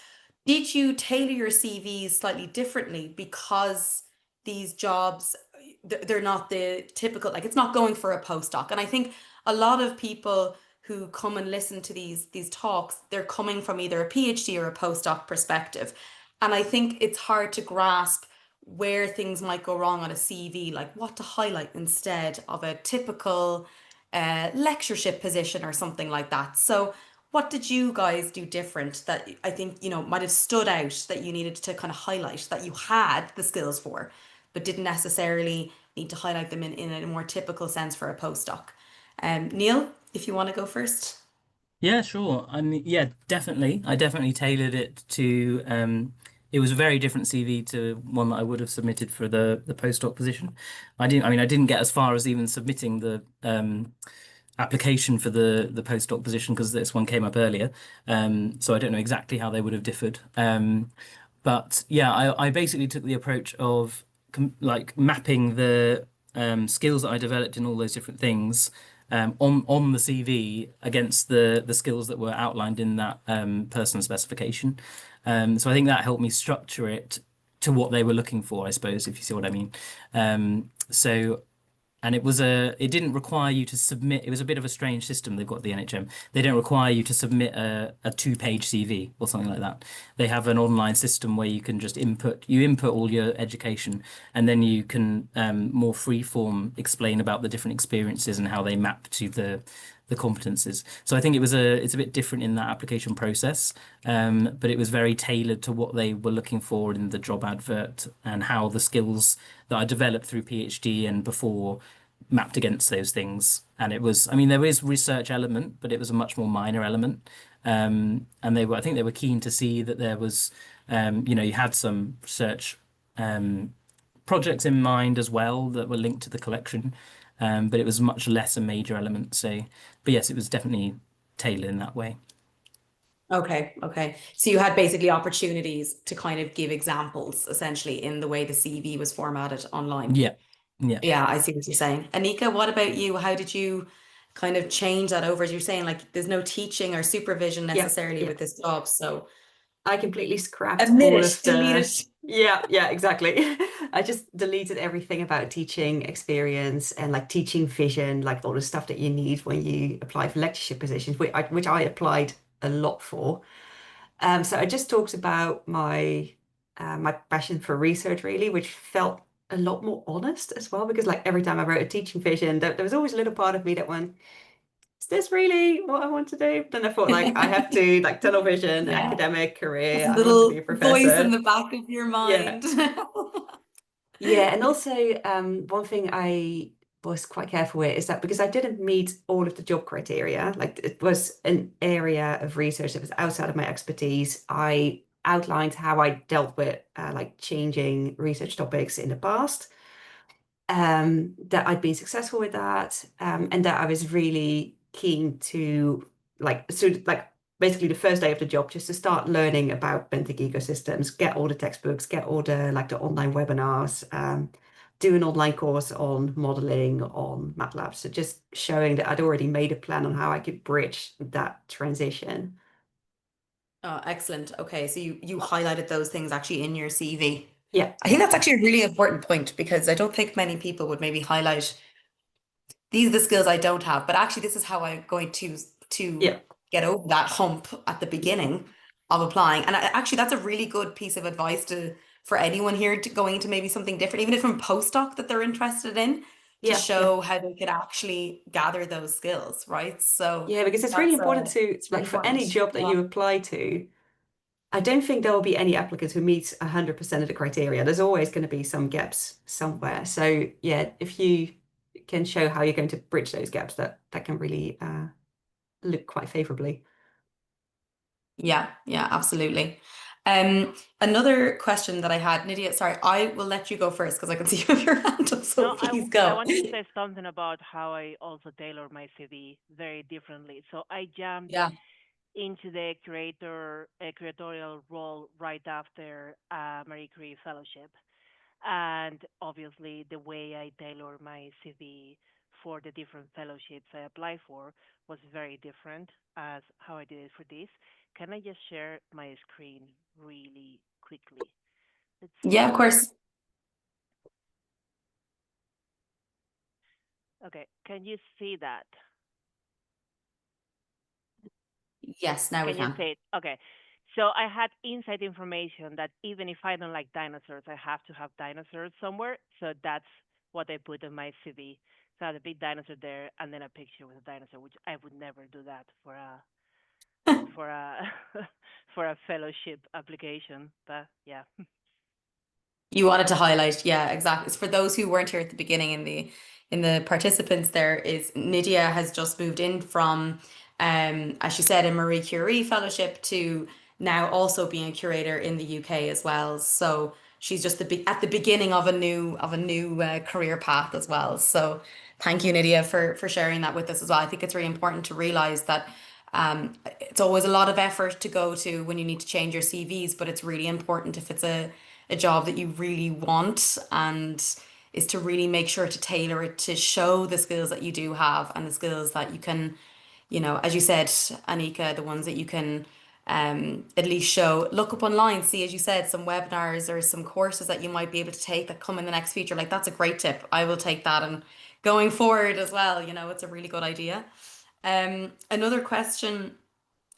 did you tailor your CVs slightly differently because these jobs, they're not the typical, like it's not going for a postdoc. And I think a lot of people who come and listen to these talks, they're coming from either a PhD or a postdoc perspective. And I think it's hard to grasp where things might go wrong on a CV, like what to highlight instead of a typical lectureship position or something like that. So what did you guys do different that I think, might have stood out that you needed to kind of highlight that you had the skills for, but didn't necessarily need to highlight them in a more typical sense for a postdoc? Neil, if you want to go first. Yeah, sure. I mean, yeah, definitely. I definitely tailored it to it was a very different CV to one that I would have submitted for the postdoc position. I didn't get as far as even submitting the application for the postdoc position because this one came up earlier. So I don't know exactly how they would have differed. But yeah, I basically took the approach of like mapping the skills that I developed in all those different things on the CV against the skills that were outlined in that personal specification. So I think that helped me structure it to what they were looking for, I suppose, if you see what I mean. So and it didn't require you to submit. It was a bit of a strange system they've got at the NHM. They don't require you to submit a two-page CV or something like that. They have an online system where you can just input all your education, and then you can more free form explain about the different experiences and how they map to the competences. So I think it's a bit different in that application process, but it was very tailored to what they were looking for in the job advert and how the skills that I developed through PhD and before mapped against those things. And it was, I mean, there is research element, but it was a much more minor element. And I think they were keen to see that there was, you had some research projects in mind as well that were linked to the collection. But it was much less a major element. So, but yes, it was definitely tailored in that way. Okay, okay. So you had basically opportunities to kind of give examples essentially in the way the CV was formatted online. Yeah, yeah. Yeah, I see what you're saying. Anika, what about you? How did you kind of change that over? As you're saying, like there's no teaching or supervision Yeah, necessarily yeah. with this job. So I completely scrapped admit all it, of delete the, it. yeah, exactly. I just deleted everything about teaching experience and like teaching vision, like all the stuff that you need when you apply for lectureship positions, which I applied a lot for. So I just talked about my passion for research really, which felt a lot more honest as well, because like every time I wrote a teaching vision, there was always a little part of me that went, is this really what I want to do? Then I thought like I have to like tunnel vision, Yeah, academic there's career, a I want to be a little voice in professor. the back of your Yeah. mind. Yeah, and also one thing I was quite careful with is that because I didn't meet all of the job criteria, like it was an area of research that was outside of my expertise, I outlined how I dealt with like changing research topics in the past, that I'd been successful with that, and that I was really keen to like basically the first day of the job just to start learning about benthic ecosystems, get all the textbooks, get all the like the online webinars, do an online course on modeling on MATLAB. So just showing that I'd already made a plan on how I could bridge that transition. Oh, excellent. Okay, so you highlighted those things actually in your CV. Yeah, I think yeah, that's actually a really important point because I don't think many people would maybe highlight these are the skills I don't have, but actually this is how I'm going to yeah. get over that hump at the beginning of applying. And actually that's a really good piece of advice to for anyone here to going into maybe something different, even if from postdoc that they're interested in, to Yeah, yeah. show how they could actually gather those skills, right? So Yeah, because it's really that's important to it's like really for important. any job that Yeah. you apply to, I don't think there will be any applicants who meet 100% of the criteria. There's always going to be some gaps somewhere. So yeah, if you can show how you're going to bridge those gaps, that can really look quite favorably. Yeah, yeah, absolutely. Another question that I had, Nydia, sorry, I will let you go first because I can see you have your hand up, so No, please I go. wanted to say something about how I also tailor my CV very differently. So I jumped Yeah. into the curatorial role right after Marie Curie Fellowship. And obviously, the way I tailor my CV for the different fellowships I apply for was very different as how I did it for this. Can I just share my screen really quickly? Let's Yeah, of see. course. Okay, can you see that? Yes, now we Can you can. say it? Okay. So I had inside information that even if I don't like dinosaurs, I have to have dinosaurs somewhere. So that's what I put on my CV. So I had a big dinosaur there, and then a picture with a dinosaur, which I would never do that for a for a for a fellowship application. But yeah. You wanted to highlight, yeah, exactly. It's for those who weren't here at the beginning in the participants, there is Nydia has just moved in from as she said, a Marie Curie fellowship to now also being a curator in the UK as well. So she's just at the beginning of a new career path as well. So thank you, Nydia, for sharing that with us as well. I think it's really important to realize that it's always a lot of effort to go to when you need to change your CVs, but it's really important if it's a job that you really want, and is to really make sure to tailor it to show the skills that you do have and the skills that you can, as you said, Anika, the ones that you can at least show. Look up online, see, as you said, some webinars or some courses that you might be able to take that come in the next future. Like, that's a great tip. I will take that, and going forward as well, it's a really good idea. Another question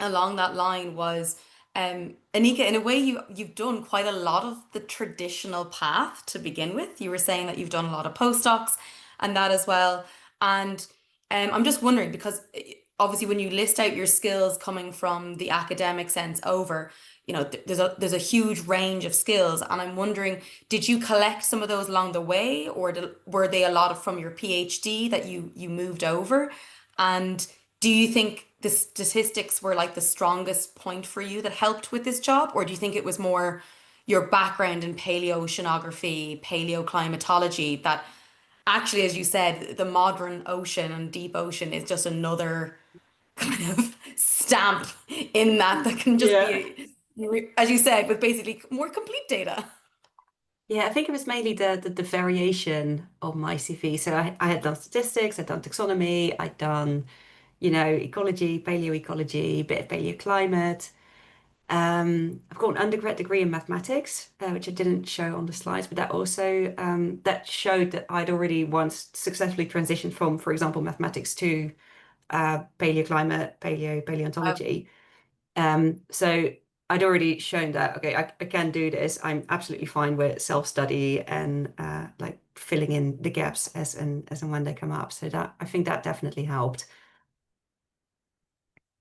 along that line was, Anika, in a way, you've done quite a lot of the traditional path to begin with. You were saying that you've done a lot of postdocs and that as well. And I'm just wondering, because obviously when you list out your skills coming from the academic sense over, there's a huge range of skills, and I'm wondering, did you collect some of those along the way, or were they a lot of from your PhD that you moved over? And do you think the statistics were like the strongest point for you that helped with this job, or do you think it was more your background in paleoceanography, paleoclimatology, that actually, as you said, the modern ocean and deep ocean is just another kind of stamp in that can just Yeah. be, as you said, with basically more complete data? Yeah, I think it was mainly the variation of my CV. So I had done statistics, I'd done taxonomy, I'd done, ecology, paleoecology, bit of paleoclimate. I've got an undergrad degree in mathematics, which I didn't show on the slides, but that also that showed that I'd already once successfully transitioned from, for example, mathematics to paleoclimate, paleontology. So I'd already shown that, okay, I can do this. I'm absolutely fine with self-study and like filling in the gaps as and when they come up. So that, I think that definitely helped.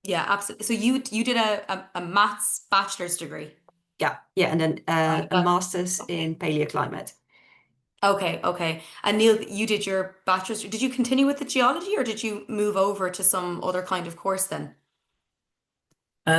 Yeah, absolutely. So you did a maths bachelor's degree. Yeah, and then Right, a master's in paleoclimate. Okay. And Neil, you did your bachelor's. Did you continue with the geology, or did you move over to some other kind of course then?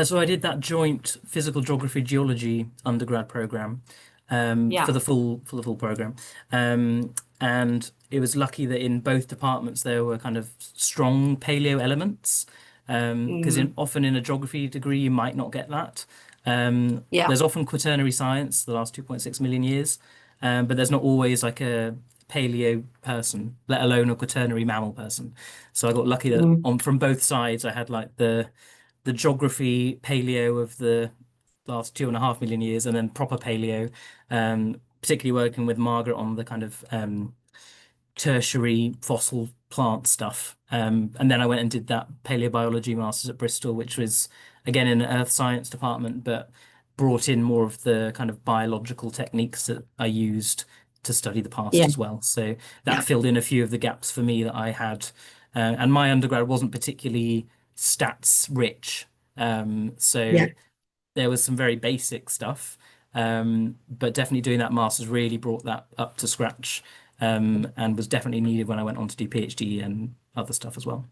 So I did that joint physical geography geology undergrad program for Yeah. the full program, and it was lucky that in both departments there were kind of strong paleo elements, because Mm. often in a geography degree you might not get that. Yeah. There's often quaternary science the last 2.6 million years, but there's not always like a paleo person, let alone a quaternary mammal person. So I got lucky that Mm. from both sides I had like the geography paleo of the last 2.5 million years, and then proper paleo, particularly working with Margaret on the kind of tertiary fossil plant stuff. And then I went and did that paleobiology masters at Bristol, which was again in the earth science department, but brought in more of the kind of biological techniques that I used to study the past Yeah. as well. So that Yeah. filled in a few of the gaps for me that I had. And my undergrad wasn't particularly stats rich. So Yeah. there was some very basic stuff, but definitely doing that master's really brought that up to scratch, and was definitely needed when I went on to do PhD and other stuff as well.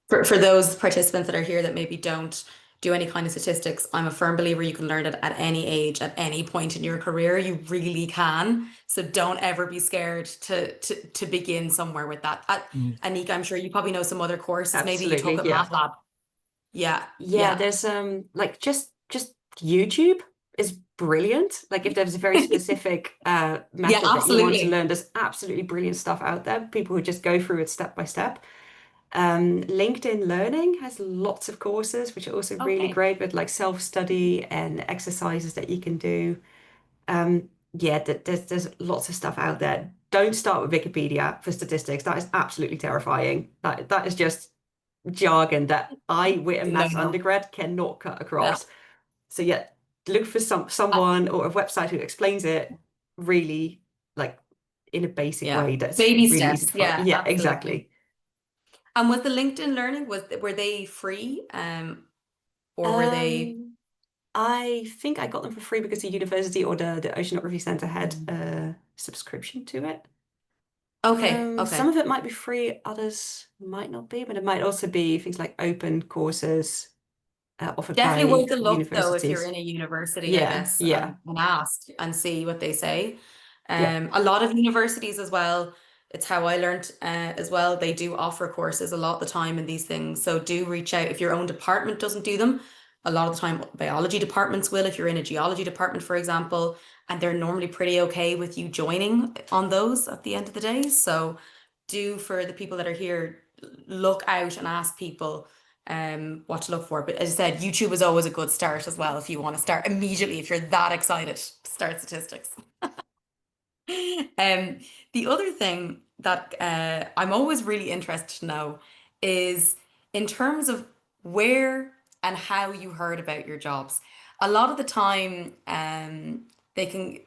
For those participants that are here that maybe don't do any kind of statistics, I'm a firm believer you can learn it at any age, at any point in your career. You really can. So don't ever be scared to begin somewhere with that. Mm. Anika, I'm sure you probably know some other courses. Maybe you took Absolutely, at yeah. MATLAB. Yeah, Yeah, yeah, there's like just YouTube is brilliant. Like if there's a very specific yeah, method that you want to absolutely. learn, there's absolutely brilliant stuff out there. People who just go through it step by step. LinkedIn Learning has lots of courses, which are also really Okay. great with like self-study and exercises that you can do. Yeah, there's lots of stuff out there. Don't start with Wikipedia for statistics. That is absolutely terrifying. That is just jargon that I, with a No, maths no. undergrad, cannot cut Yeah. across. So yeah, look for Uh, someone or a website who explains it really like in a basic yeah. way that's Baby really easy steps. to follow. Yeah, Yeah, absolutely. exactly. And was the LinkedIn Learning, were they free? Or were they I think I got them for free because the university or the Oceanography Centre had a subscription to it. okay, Some okay. of it might be free, others might not be, but it might also be things like open courses offered Definitely by worth a look though if you're universities. in a university, I Yeah, guess, yeah, and ask and see what they say. yeah. A lot of universities as well, it's how I learned as well. They do offer courses a lot of the time in these things. So do reach out if your own department doesn't do them. A lot of the time, biology departments will, if you're in a geology department, for example, and they're normally pretty okay with you joining on those at the end of the day. So do for the people that are here, look out and ask people what to look for. But as I said, YouTube is always a good start as well if you want to start immediately, if you're that excited to start statistics. Um, the other thing that I'm always really interested to know is in terms of where and how you heard about your jobs. A lot of the time, they can,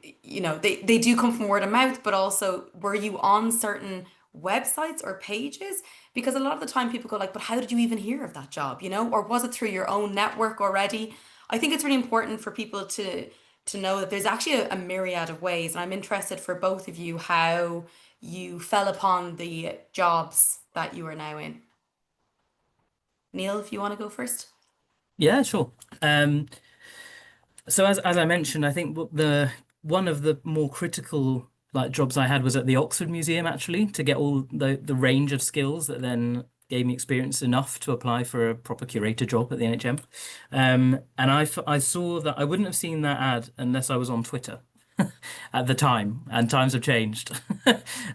they do come from word of mouth, but also were you on certain websites or pages? Because a lot of the time people go like, but how did you even hear of that job, Or was it through your own network already? I think it's really important for people to know that there's actually a myriad of ways. And I'm interested for both of you how you fell upon the jobs that you are now in. Neil, if you want to go first. Yeah, sure. Um, so as I mentioned, I think the one of the more critical like jobs I had was at the Oxford Museum actually to get all the range of skills that then gave me experience enough to apply for a proper curator job at the NHM. And I saw that I wouldn't have seen that ad unless I was on Twitter at the time, and times have changed.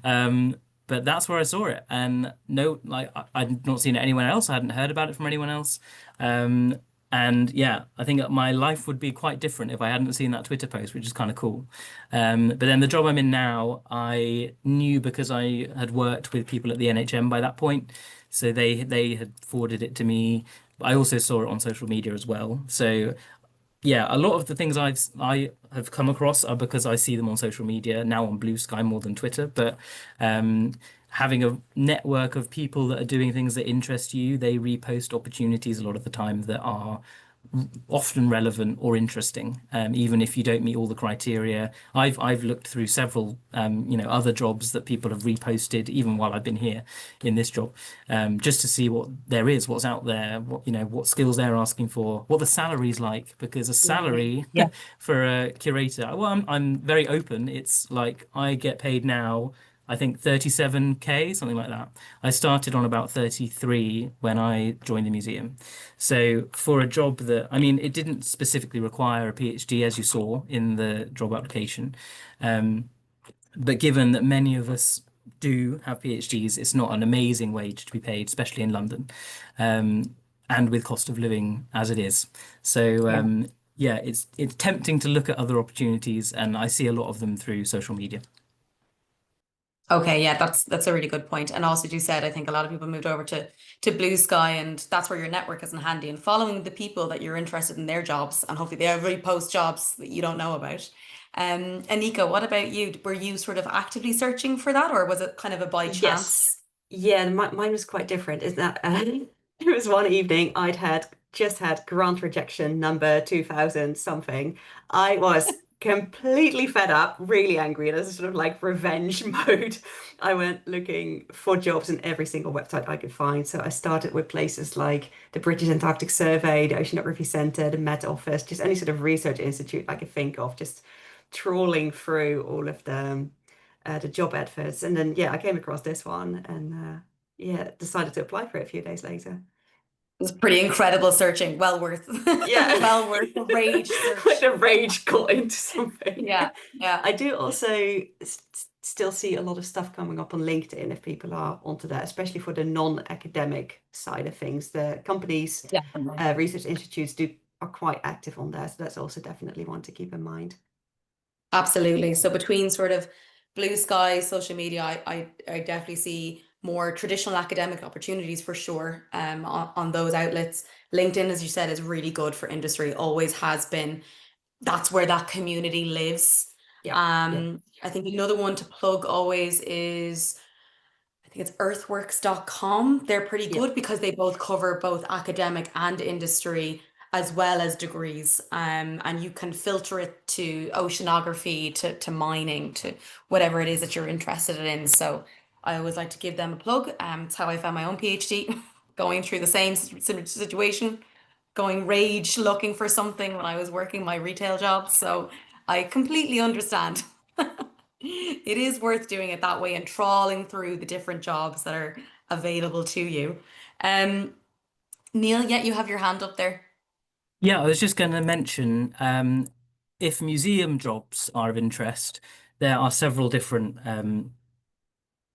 Um, but that's where I saw it, and no, like I'd not seen it anywhere else. I hadn't heard about it from anyone else. Um, and yeah, I think that my life would be quite different if I hadn't seen that Twitter post, which is kind of cool. But then the job I'm in now, I knew because I had worked with people at the NHM by that point, so they had forwarded it to me. I also saw it on social media as well. So yeah, a lot of the things I have come across are because I see them on social media now on Blue Sky more than Twitter. But um, having a network of people that are doing things that interest you, they repost opportunities a lot of the time that are often relevant or interesting, even if you don't meet all the criteria. I've looked through several other jobs that people have reposted even while I've been here in this job, just to see what there is, what's out there, what skills they're asking for, what the salary's like, because a Yeah. salary Yeah. for a curator, well, I'm very open. It's like I get paid now. I think 37K, something like that. I started on about 33 when I joined the museum. So for a job that, I mean, it didn't specifically require a PhD, as you saw in the job application. Um, but given that many of us do have PhDs, it's not an amazing wage to be paid, especially in London, and with cost of living as it is. So Yeah. yeah, it's tempting to look at other opportunities, and I see a lot of them through social media. Okay, yeah, that's a really good point. And also, as you said, I think a lot of people moved over to Blue Sky, and that's where your network is in handy. And following the people that you're interested in their jobs, and hopefully they repost jobs that you don't know about. Anika, what about you? Were you sort of actively searching for that, or was it kind of a by Yes. chance? Yeah, mine was quite different. Is that it was one evening I'd just had grant rejection number 2000 something. I was completely fed up, really angry, and as a sort of like revenge mode, I went looking for jobs in every single website I could find. So I started with places like the British Antarctic Survey, the Oceanography Centre, the Met Office, just any sort of research institute I could think of, just trawling through all of the job adverts. And then, yeah, I came across this one and yeah, decided to apply for it a few days later. was pretty incredible searching. Well worth, Yeah. well worth the rage search. When the rage got into something. Yeah, yeah. I do also still see a lot of stuff coming up on LinkedIn if people are onto that, especially for the non-academic side of things. The companies, Definitely. research institutes are quite active on there, so that's also definitely one to keep in mind. Absolutely. So between sort of blue sky, social media, I definitely see more traditional academic opportunities for sure on those outlets. LinkedIn, as you said, is really good for industry, always has been. That's where that community lives. Yeah. I think another one to plug always is, I think it's earthworks.com. They're pretty Yeah. good because they both cover both academic and industry as well as degrees. And you can filter it to oceanography, to mining, to whatever it is that you're interested in. So I always like to give them a plug. It's how I found my own PhD, going through the same situation, going rage looking for something when I was working my retail job. So I completely understand. It is worth doing it that way and trawling through the different jobs that are available to you. Um, Neil, yeah, you have your hand up there. Yeah, I was just going to mention if museum jobs are of interest, there are several different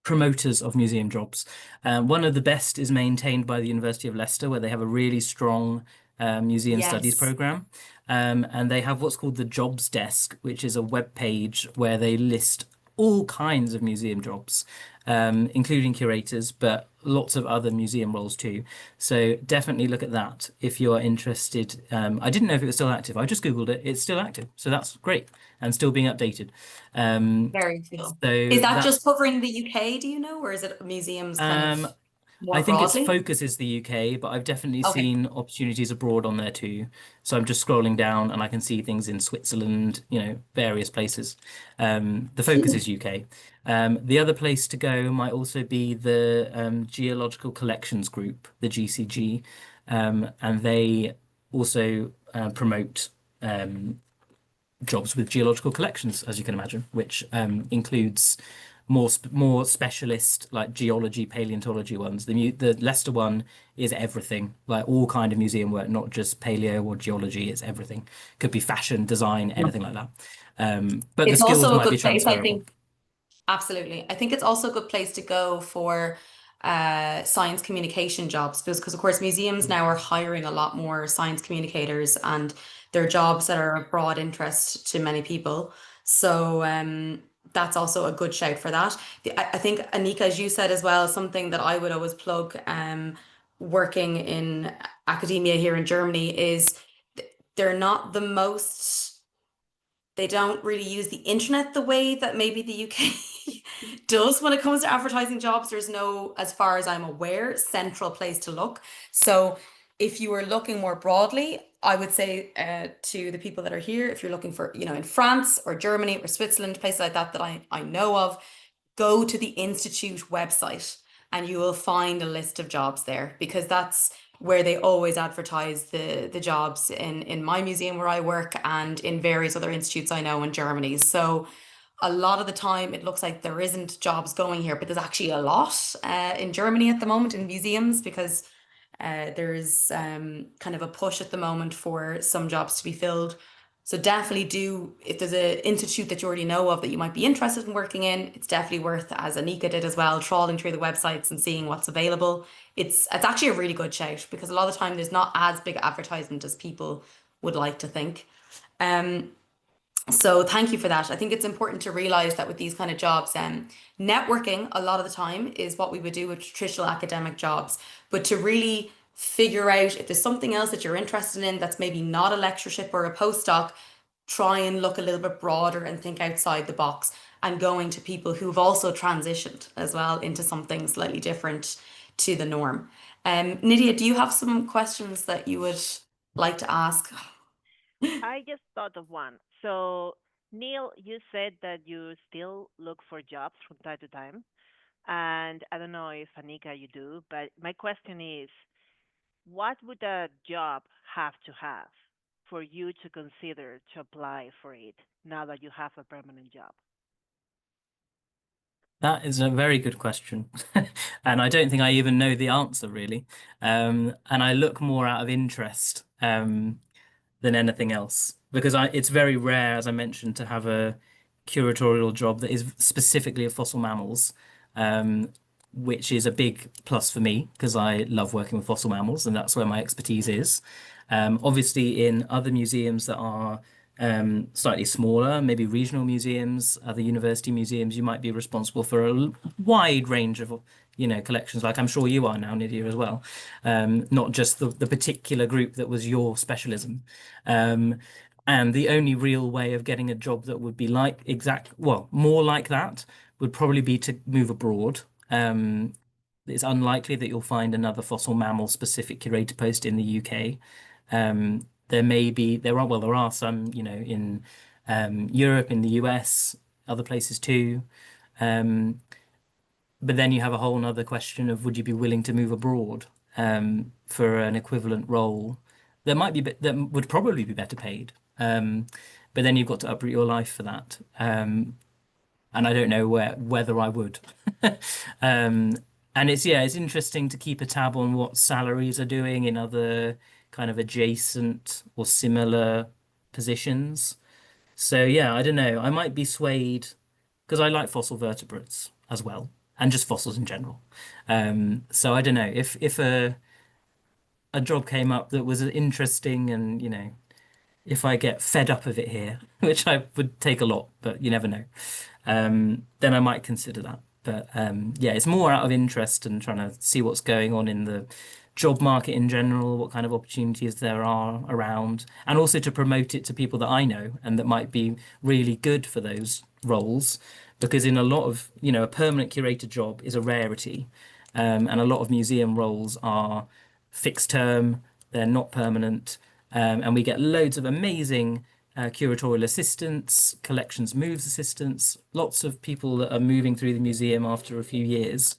promoters of museum jobs. One of the best is maintained by the University of Leicester, where they have a really strong museum studies Yes. program. And they have what's called the Jobs Desk, which is a web page where they list all kinds of museum jobs, including curators, but lots of other museum roles too. So definitely look at that if you are interested. I didn't know if it was still active. I just Googled it. It's still active. So that's great and still being updated. Very cool. So Is that just that's covering the UK, do you know, or is it museums kind of I more think its broadly? focus is the UK, but I've definitely Okay. seen opportunities abroad on there too. So I'm just scrolling down and I can see things in Switzerland, various places. The focus is UK. The other place to go might also be the Geological Collections Group, the GCG, and they also promote jobs with geological collections, as you can imagine, which includes more specialist like geology, paleontology ones. The Leicester one is everything, like all kind of museum work, not just paleo or geology. It's everything. Could be fashion, design, anything like that. But the It's skills also a might be good place, I transferable. think. Absolutely. I think it's also a good place to go for science communication jobs because of course museums now are hiring a lot more science communicators and they're jobs that are of broad interest to many people. So that's also a good shout for that. I think Anika, as you said as well, something that I would always plug working in academia here in Germany is they're not the most they don't really use the internet the way that maybe the UK does when it comes to advertising jobs. There's no, as far as I'm aware, central place to look. So if you are looking more broadly, I would say to the people that are here, if you're looking for, in France or Germany or Switzerland, places like that I know of, go to the Institute website and you will find a list of jobs there because that's where they always advertise the jobs in my museum where I work and in various other institutes I know in Germany. So a lot of the time it looks like there isn't jobs going here, but there's actually a lot in Germany at the moment in museums because there's kind of a push at the moment for some jobs to be filled. So definitely do, if there's an institute that you already know of that you might be interested in working in, it's definitely worth, as Anika did as well, trawling through the websites and seeing what's available. It's actually a really good shout because a lot of the time there's not as big advertisement as people would like to think. So thank you for that. I think it's important to realize that with these kind of jobs, networking a lot of the time is what we would do with traditional academic jobs. But to really figure out if there's something else that you're interested in that's maybe not a lectureship or a postdoc, try and look a little bit broader and think outside the box and going to people who've also transitioned as well into something slightly different to the norm. Nydia, do you have some questions that you would like to ask? I just thought of one. So, Neil, you said that you still look for jobs from time to time. And I don't know if Anika you do, but my question is, what would a job have to have for you to consider to apply for it now that you have a permanent job? That is a very good question. and I don't think I even know the answer really. And I look more out of interest than anything else because it's very rare, as I mentioned, to have a curatorial job that is specifically of fossil mammals, which is a big plus for me because I love working with fossil mammals and that's where my expertise is. Obviously, in other museums that are slightly smaller, maybe regional museums, other university museums, you might be responsible for a wide range of, collections, like I'm sure you are now, Nydia, as well. Not just the particular group that was your specialism. And the only real way of getting a job that would be more like that would probably be to move abroad. It's unlikely that you'll find another fossil mammal specific curator post in the UK. There are some, in Europe, in the US, other places too. But then you have a whole nother question of would you be willing to move abroad for an equivalent role that would probably be better paid. But then you've got to uproot your life for that. And I don't know whether I would. And it's interesting to keep a tab on what salaries are doing in other kind of adjacent or similar positions. So yeah, I don't know. I might be swayed because I like fossil vertebrates as well, and just fossils in general. So I don't know if a job came up that was interesting and if I get fed up of it here, which I would take a lot, but you never know, then I might consider that. But yeah, it's more out of interest and trying to see what's going on in the job market in general, what kind of opportunities there are around, and also to promote it to people that I know and that might be really good for those roles. Because in a lot of, a permanent curator job is a rarity, and a lot of museum roles are fixed term, they're not permanent, and we get loads of amazing curatorial assistants, collections moves assistants, lots of people that are moving through the museum after a few years.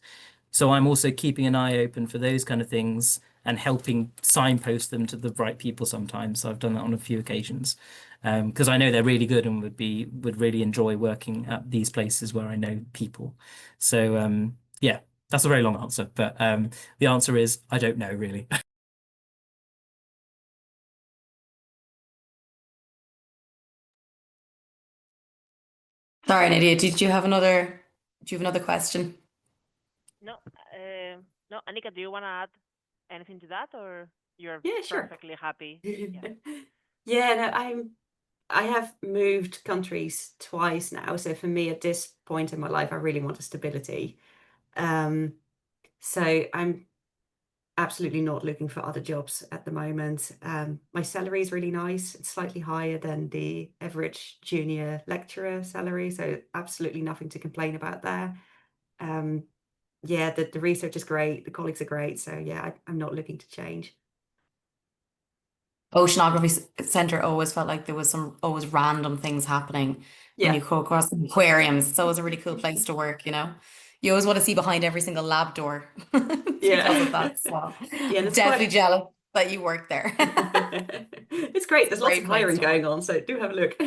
So I'm also keeping an eye open for those kind of things and helping signpost them to the right people sometimes. So I've done that on a few occasions because I know they're really good and would really enjoy working at these places where I know people. So yeah, that's a very long answer, but the answer is I don't know really. Sorry, Nadia, do you have another question? No, no, Anika, do you want to add anything to that, or you're Yeah, sure. perfectly happy? Yeah. Yeah, no, I have moved countries twice now, so for me at this point in my life, I really want a stability. So I'm absolutely not looking for other jobs at the moment. My salary is really nice. It's slightly higher than the average junior lecturer salary, so absolutely nothing to complain about there. Yeah, the research is great, the colleagues are great, so yeah, I'm not looking to change. Oceanography Center always felt like there was some always random things happening when Yeah. you go across the aquariums. It's always a really cool place to work, You always want to see behind every single lab door because of that. So Yeah, and it's definitely jealous that you work there. it's great. There's lots Great of place hiring to work. going on, so do have a look.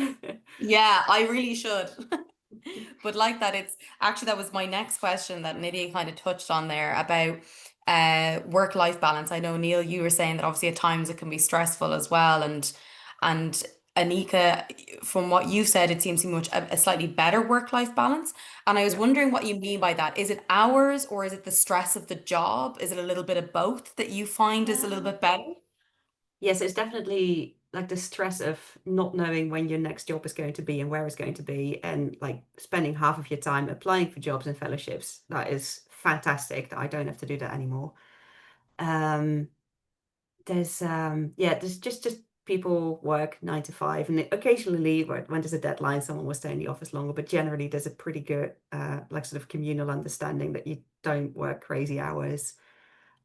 Yeah, I really should. But like that, it's actually that was my next question that Nydia kind of touched on there about work-life balance. I know, Neil, you were saying that obviously at times it can be stressful as well, and Anika, from what you said, it seems to be a slightly better work-life balance. And I was Yeah. wondering what you mean by that. Is it hours or is it the stress of the job? Is it a little bit of both that you find is a little bit better? Yes, it's definitely like the stress of not knowing when your next job is going to be and where it's going to be, and like spending half of your time applying for jobs and fellowships. That is fantastic that I don't have to do that anymore. Um, there's just people work 9 to 5, and occasionally when there's a deadline, someone will stay in the office longer, but generally there's a pretty good like sort of communal understanding that you don't work crazy hours.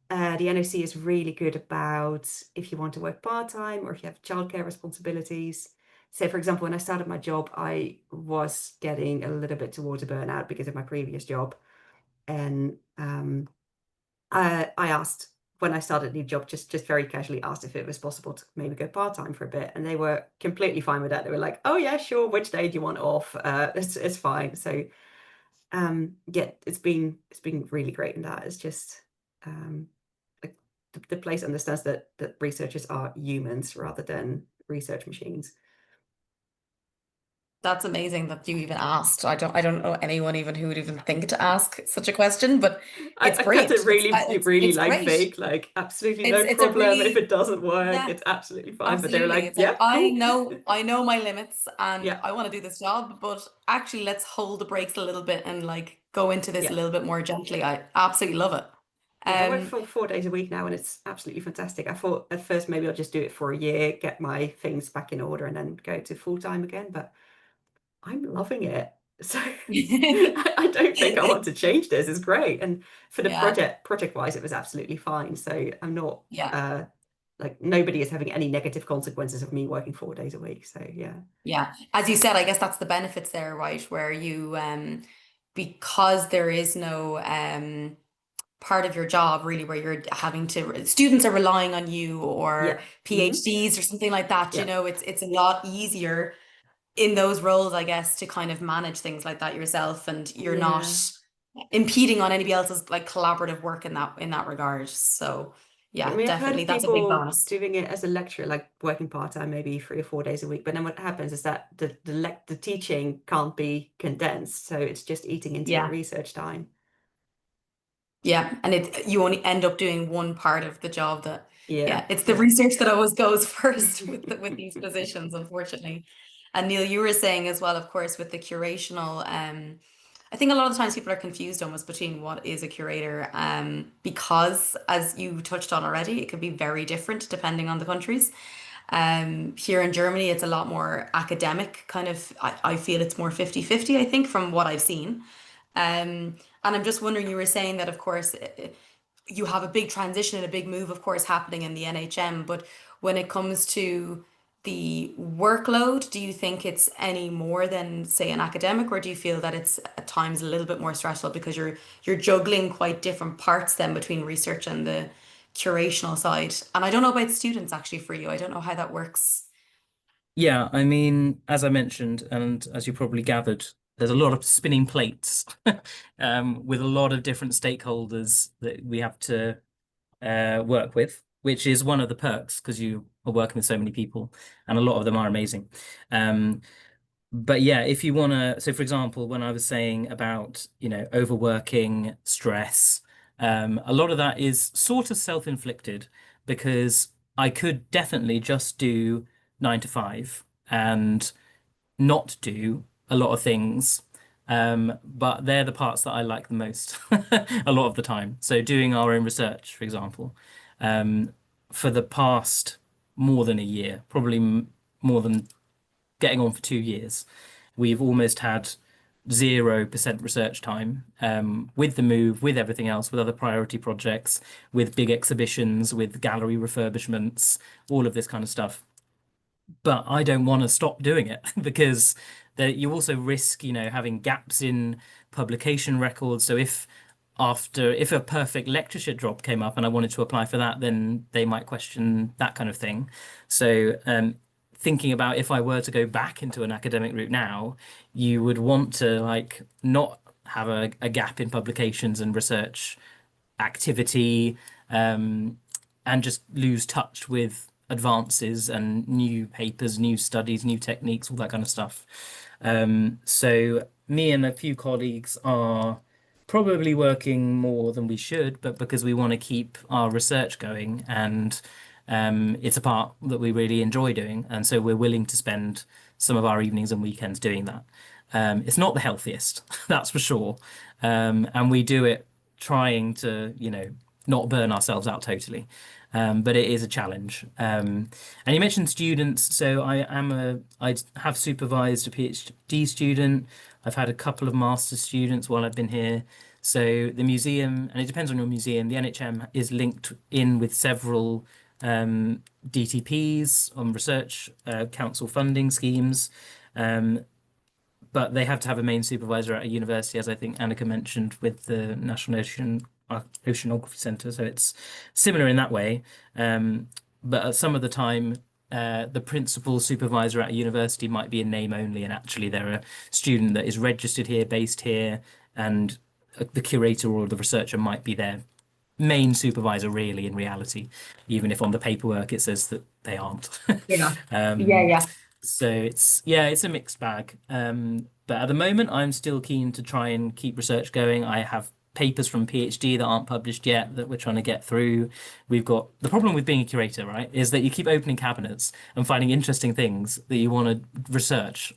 The NOC is really good about if you want to work part-time or if you have childcare responsibilities. So, for example, when I started my job, I was getting a little bit towards a burnout because of my previous job. And I asked when I started a new job, just very casually asked if it was possible to maybe go part-time for a bit. And they were completely fine with that. They were like, oh, yeah, sure. Which day do you want off? It's fine. So yeah, it's been really great in that. It's just like the place understands that researchers are humans rather than research machines. That's amazing that you even asked. I don't know anyone even who would even think to ask such a question, but it's I cut brilliant. it really It's like great. vague, like absolutely no It's a problem. If really, it doesn't work, yeah, it's absolutely fine. But they were absolutely. like, It's like yeah, cool. I know my limits and Yeah, I want to do this job, but actually let's hold the brakes a little bit and like go into this a yeah. little bit more gently. I absolutely love it. Yeah, I work Um, for 4 days a week now, and it's absolutely fantastic. I thought at first maybe I'll just do it for a year, get my things back in order, and then go to full time again. But I'm loving it. So I don't think I want to change this. It's great. And for the yeah, project wise, it was absolutely fine. So I'm not yeah. like nobody is having any negative consequences of me working 4 days a week. So yeah. Yeah, as you said, I guess that's the benefits there, right? Where you because there is no part of your job really where you're having to students are relying on you or Yeah. PhDs or something like that, you Yeah. know, it's a lot easier in those roles, I guess, to kind of manage things like that yourself and you're not Yeah. impeding on anybody else's like collaborative work in that regard. So Yeah, I yeah, mean, I've heard definitely of that's a big people bonus. doing it as a lecturer, like working part-time, maybe 3 or 4 days a week. But then what happens is that the teaching can't be condensed, so it's just eating into your Yeah. research time. Yeah, and you only end up doing one part of the job that, Yeah, yeah, it's the yeah. research that always goes first with these positions, unfortunately. And Neil, you were saying as well, of course, with the curational, I think a lot of times people are confused almost between what is a curator, because as you touched on already, it can be very different depending on the countries. Here in Germany, it's a lot more academic, kind of, I feel it's more 50-50, I think, from what I've seen. And I'm just wondering, you were saying that, of course, you have a big transition and a big move, of course, happening in the NHM. But when it comes to the workload, do you think it's any more than, say, an academic, or do you feel that it's at times a little bit more stressful because you're juggling quite different parts then between research and the curational side? And I don't know about students actually for you. I don't know how that works. Yeah, I mean, as I mentioned, and as you probably gathered, there's a lot of spinning plates with a lot of different stakeholders that we have to work with, which is one of the perks because you are working with so many people, and a lot of them are amazing. But yeah, if you want to, so for example, when I was saying about, overworking, stress, a lot of that is sort of self-inflicted because I could definitely just do 9 to 5 and not do a lot of things. But they're the parts that I like the most a lot of the time. So doing our own research, for example, um, for the past more than a year, probably more than getting on for 2 years, we've almost had 0% research time, with the move, with everything else, with other priority projects, with big exhibitions, with gallery refurbishments, all of this kind of stuff. But I don't want to stop doing it because you also risk, having gaps in publication records. So if a perfect lectureship job came up and I wanted to apply for that, then they might question that kind of thing. So thinking about if I were to go back into an academic route now, you would want to like not have a gap in publications and research activity, and just lose touch with advances and new papers, new studies, new techniques, all that kind of stuff. So me and a few colleagues are probably working more than we should, but because we want to keep our research going and it's a part that we really enjoy doing, and so we're willing to spend some of our evenings and weekends doing that. It's not the healthiest, that's for sure, and we do it trying to, not burn ourselves out totally. But it is a challenge. And you mentioned students, so I have supervised a PhD student. I've had a couple of master's students while I've been here. So the museum, and it depends on your museum, the NHM is linked in with several DTPs on research council funding schemes. Um, but they have to have a main supervisor at a university, as I think Annika mentioned, with the National Oceanography Centre. So it's similar in that way. But some of the time, the principal supervisor at a university might be in name only, and actually they're a student that is registered here, based here, and the curator or the researcher might be their main supervisor really in reality, even if on the paperwork it says that they aren't. Yeah. Yeah. So it's a mixed bag. But at the moment, I'm still keen to try and keep research going. I have papers from PhD that aren't published yet that we're trying to get through. We've got the problem with being a curator, right, is that you keep opening cabinets and finding interesting things that you want to research.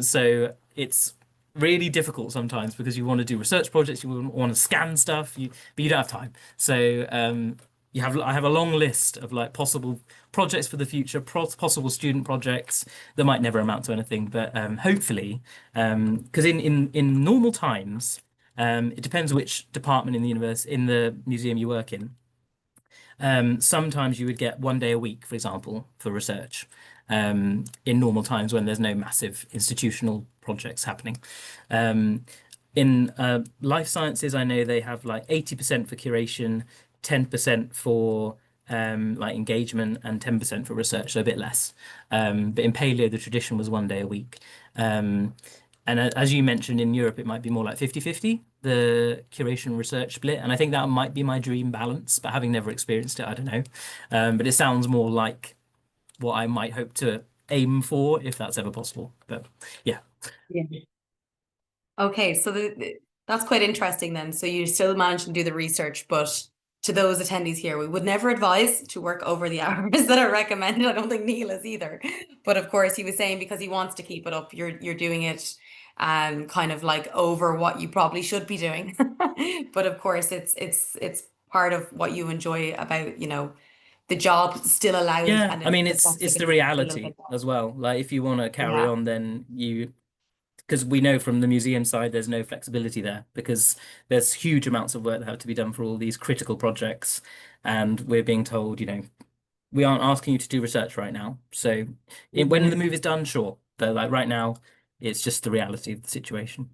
So it's really difficult sometimes because you want to do research projects, you want to scan stuff, but you don't have time. So I have a long list of like possible projects for the future, possible student projects that might never amount to anything, but hopefully, because in normal times, it depends which department in the museum you work in. Sometimes you would get 1 day a week, for example, for research, in normal times when there's no massive institutional projects happening. In life sciences, I know they have like 80% for curation, 10% for like engagement, and 10% for research, so a bit less. But in paleo, the tradition was 1 day a week. And as you mentioned, in Europe, it might be more like 50-50, the curation research split. And I think that might be my dream balance, but having never experienced it, I don't know. But it sounds more like what I might hope to aim for if that's ever possible. But yeah. Yeah. Okay, so that's quite interesting then. So you still managed to do the research, but to those attendees here, we would never advise to work over the hours that are recommended. I don't think Neil is either. But of course, he was saying because he wants to keep it up, you're doing it kind of like over what you probably should be doing. But of course, it's part of what you enjoy about, the job still allows, Yeah, and I mean, it's it's actually the gonna be a little reality bit more. as well. Like if you want to carry Yeah. on, then because we know from the museum side, there's no flexibility there because there's huge amounts of work that have to be done for all these critical projects. And we're being told, we aren't asking you to do research right now. So when the move is done, sure. But like right now, it's just the reality of the situation,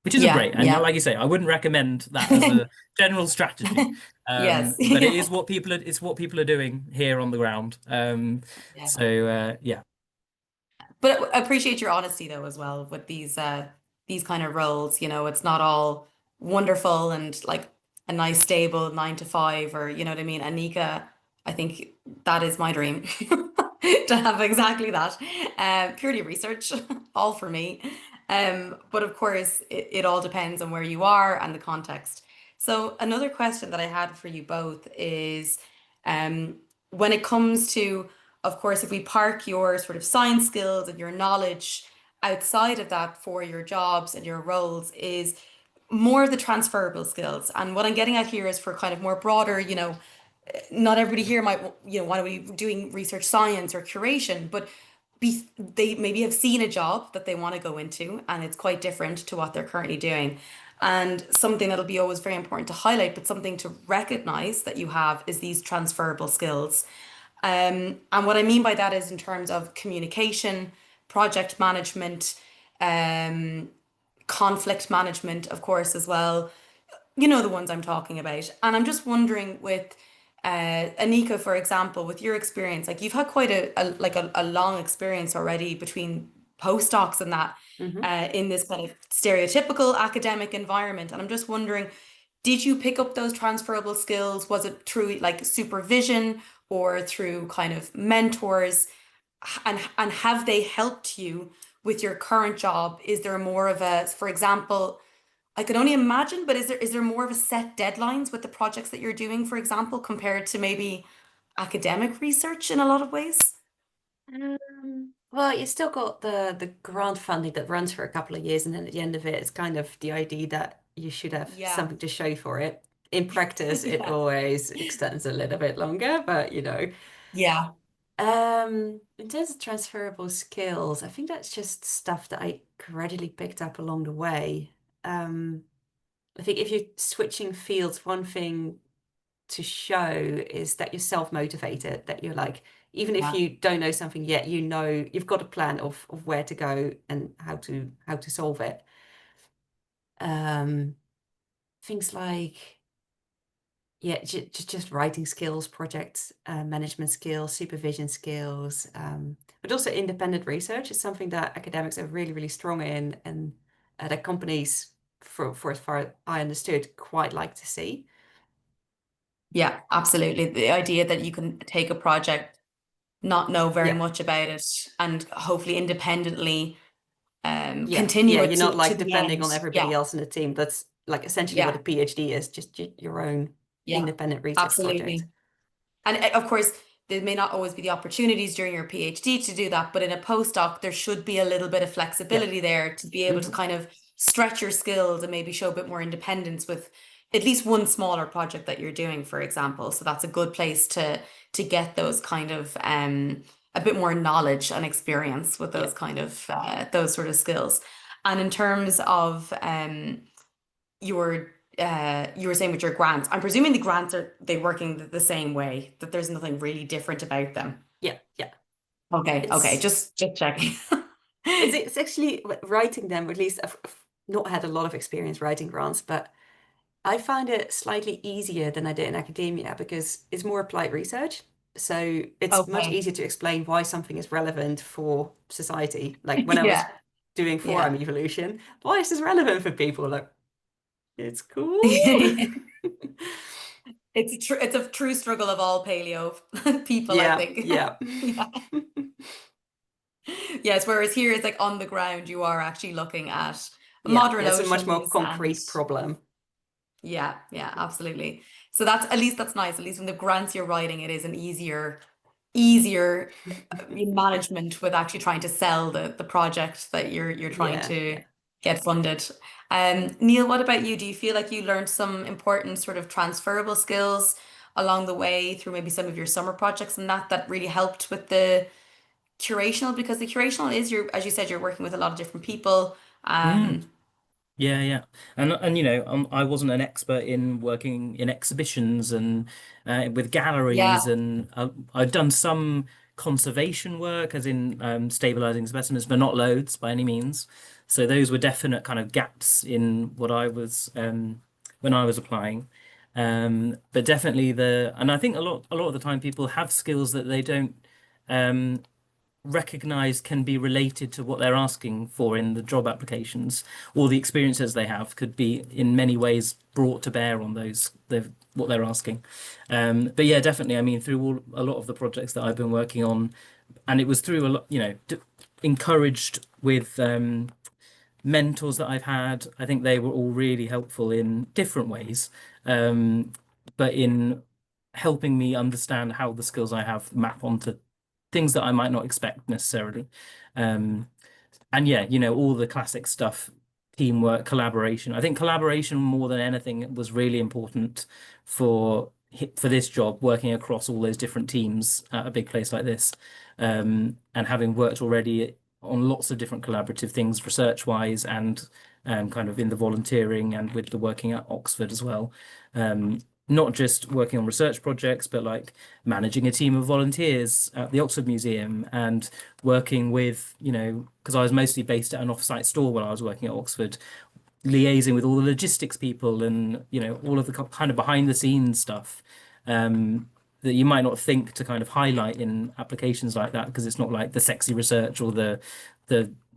which isn't Yeah, great. And yeah. like you say, I wouldn't recommend that as a general strategy. Yes. But it Yeah. is it's what people are doing here on the ground. Yeah. So yeah. But I appreciate your honesty though as well with these kind of roles. It's not all wonderful and like a nice stable 9 to 5, or you know what I mean. Anika, I think that is my dream to have exactly that. Purely research, all for me. But of course, it all depends on where you are and the context. So another question that I had for you both is, when it comes to, of course, if we park your sort of science skills and your knowledge outside of that for your jobs and your roles, is more of the transferable skills. And what I'm getting at here is for kind of more broader, not everybody here might, want to be doing research science or curation, but they maybe have seen a job that they want to go into and it's quite different to what they're currently doing. And something that'll be always very important to highlight, but something to recognize that you have, is these transferable skills. And what I mean by that is in terms of communication, project management, conflict management, of course, as well. You know the ones I'm talking about. And I'm just wondering with Anika, for example, with your experience, like you've had quite a long experience already between postdocs and that, in this kind of stereotypical academic environment. And I'm just wondering, did you pick up those transferable skills? Was it through like supervision or through kind of mentors? And have they helped you with your current job? Is there more of a, for example, I could only imagine, but is there more of a set deadlines with the projects that you're doing, for example, compared to maybe academic research in a lot of ways? Well, you still got the grant funding that runs for a couple of years, and then at the end of it, it's kind of the idea that you should have Yeah. something to show for it. In practice, it Yeah. always extends a little bit longer, but Yeah. in terms of transferable skills, I think that's just stuff that I gradually picked up along the way. I think if you're switching fields, one thing to show is that you're self-motivated, that you're like, even if Yeah. you don't know something yet, you've got a plan of where to go and how to solve it. Things like, yeah, just writing skills, project management skills, supervision skills, but also independent research is something that academics are really, really strong in, and that companies for as far as I understood, quite like to see. Yeah, absolutely. The idea that you can take a project, not know very Yeah. much about it, and hopefully independently Yeah, continue yeah, it you're not to like the depending end. on Yeah, everybody else in the team. That's like essentially what a yeah, PhD is, just your own yeah, independent research project. absolutely. And of course, there may not always be the opportunities during your PhD to do that, but in a postdoc, there should be a little bit of Yeah. flexibility there to be able to Mhm. kind of stretch your skills and maybe show a bit more independence with at least one smaller project that you're doing, for example. So that's a good place to get those kind of a bit more knowledge and experience with Yeah. those kind of those sort of skills. And in terms of your you were saying with your grants, I'm presuming the grants are they working the same way, that there's nothing really different about them. Yeah, yeah. Okay, It's just checking. it's actually writing them, or at least I've not had a lot of experience writing grants, but I find it slightly easier than I did in academia because it's more applied research. So it's much Okay. easier to explain why something is relevant for society. Like when I was Yeah, doing forearm yeah. evolution, why is this relevant for people? Like, it's cool. It's a true struggle of all paleo people, I Yeah, think. yeah. Yeah. Yes, whereas here it's like on the ground, you are actually looking at Yeah, modern yeah, it's a much more oceans and concrete problem. yeah, yeah, absolutely. So that's at least that's nice. At least when the grants you're writing, it is an easier management with actually trying to sell the project that you're trying Yeah, to yeah. get funded. Neil, what about you? Do you feel like you learned some important sort of transferable skills along the way through maybe some of your summer projects and that really helped with the curational? Because the curational is as you said, you're working with a lot of different people. Mm. Um, Yeah, and you know, I wasn't an expert in working in exhibitions and with yeah, galleries, and I'd done some conservation work, as in stabilizing specimens, but not loads by any means. So those were definite kind of gaps in what I was when I was applying. But definitely and I think a lot of the time people have skills that they don't. Um, recognize can be related to what they're asking for in the job applications, or the experiences they have could be in many ways brought to bear on what they're asking. But yeah, definitely. I mean, through a lot of the projects that I've been working on, and it was through a lot, encouraged with mentors that I've had. I think they were all really helpful in different ways, but in helping me understand how the skills I have map onto things that I might not expect necessarily. Um, and yeah, all the classic stuff, teamwork, collaboration. I think collaboration more than anything was really important for this job, working across all those different teams at a big place like this. And having worked already on lots of different collaborative things, research-wise, and kind of in the volunteering and with the working at Oxford as well. Not just working on research projects, but like managing a team of volunteers at the Oxford Museum and working with, because I was mostly based at an off-site store when I was working at Oxford, liaising with all the logistics people and, all of the kind of behind the scenes stuff that you might not think to kind of highlight in applications like that, because it's not like the sexy research or the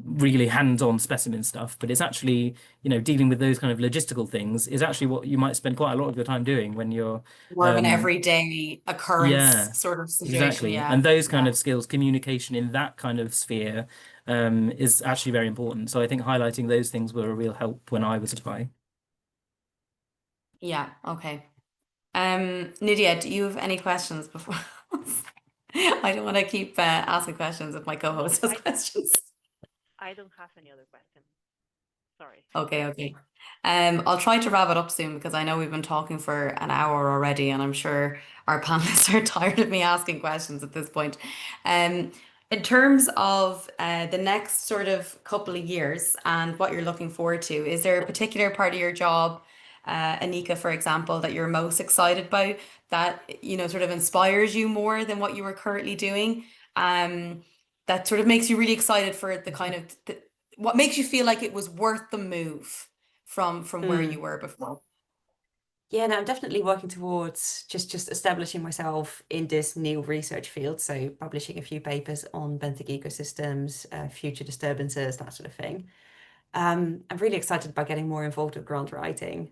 really hands-on specimen stuff, but it's actually, dealing with those kind of logistical things is actually what you might spend quite a lot of your time doing when you're more of an um, everyday occurrence yeah, sort of situation. exactly. Yeah, And those kind yeah. of skills, communication in that kind of sphere, is actually very important. So I think highlighting those things were a real help when I was applying. Yeah, okay. Nydia, do you have any questions before? I don't want to keep asking questions if my No, co-host has questions. I don't have any other question. Sorry. Okay, okay. I'll try to wrap it up soon because I know we've been talking for an hour already, and I'm sure our panelists are tired of me asking questions at this point. Um, in terms of the next sort of couple of years and what you're looking forward to, is there a particular part of your job, Anika, for example, that you're most excited about that, sort of inspires you more than what you were currently doing? That sort of makes you really excited for the kind of what makes you feel like it was worth the move from where you Mm. were before? Yeah, no, I'm definitely working towards just establishing myself in this new research field. So publishing a few papers on benthic ecosystems, future disturbances, that sort of thing. I'm really excited about getting more involved with grant writing,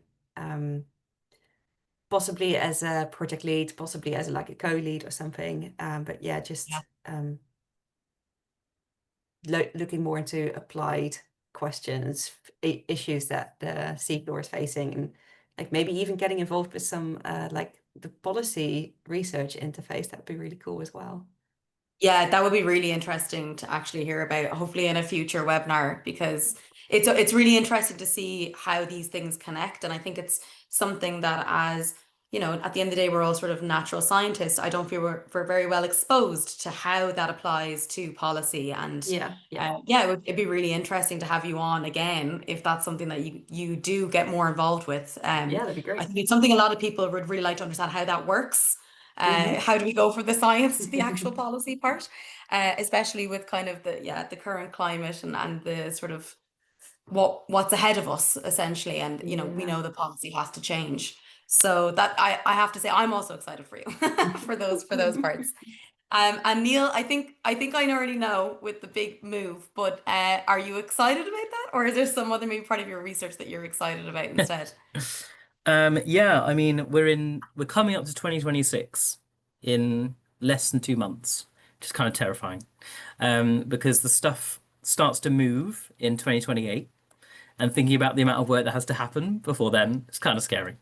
possibly as a project lead, possibly as like a co-lead or something. But yeah, just looking more into applied questions, issues that the seafloor is facing, and like maybe even getting involved with some like the policy research interface. That'd be really cool as well. Yeah, that would be really interesting to actually hear about, hopefully in a future webinar, because it's really interesting to see how these things connect. And I think it's something that, as you know, at the end of the day, we're all sort of natural scientists. I don't feel we're very well exposed to how that applies to policy. And it'd be really interesting to have you on again if that's something that you do get more involved with. Yeah, that'd be great. I think it's something a lot of people would really like to understand how that works. How do we go from the science to the actual policy part, especially with kind of the current climate and the sort of what's ahead of us essentially, and you know we know the policy has to change. So that I have to say I'm also excited for you for those parts. And Neil, I think I already know with the big move, but are you excited about that, or is there some other maybe part of your research that you're excited about instead? Yeah, I mean, we're coming up to 2026 in less than 2 months, which is kind of terrifying. Because the stuff starts to move in 2028, and thinking about the amount of work that has to happen before then, it's kind of scary.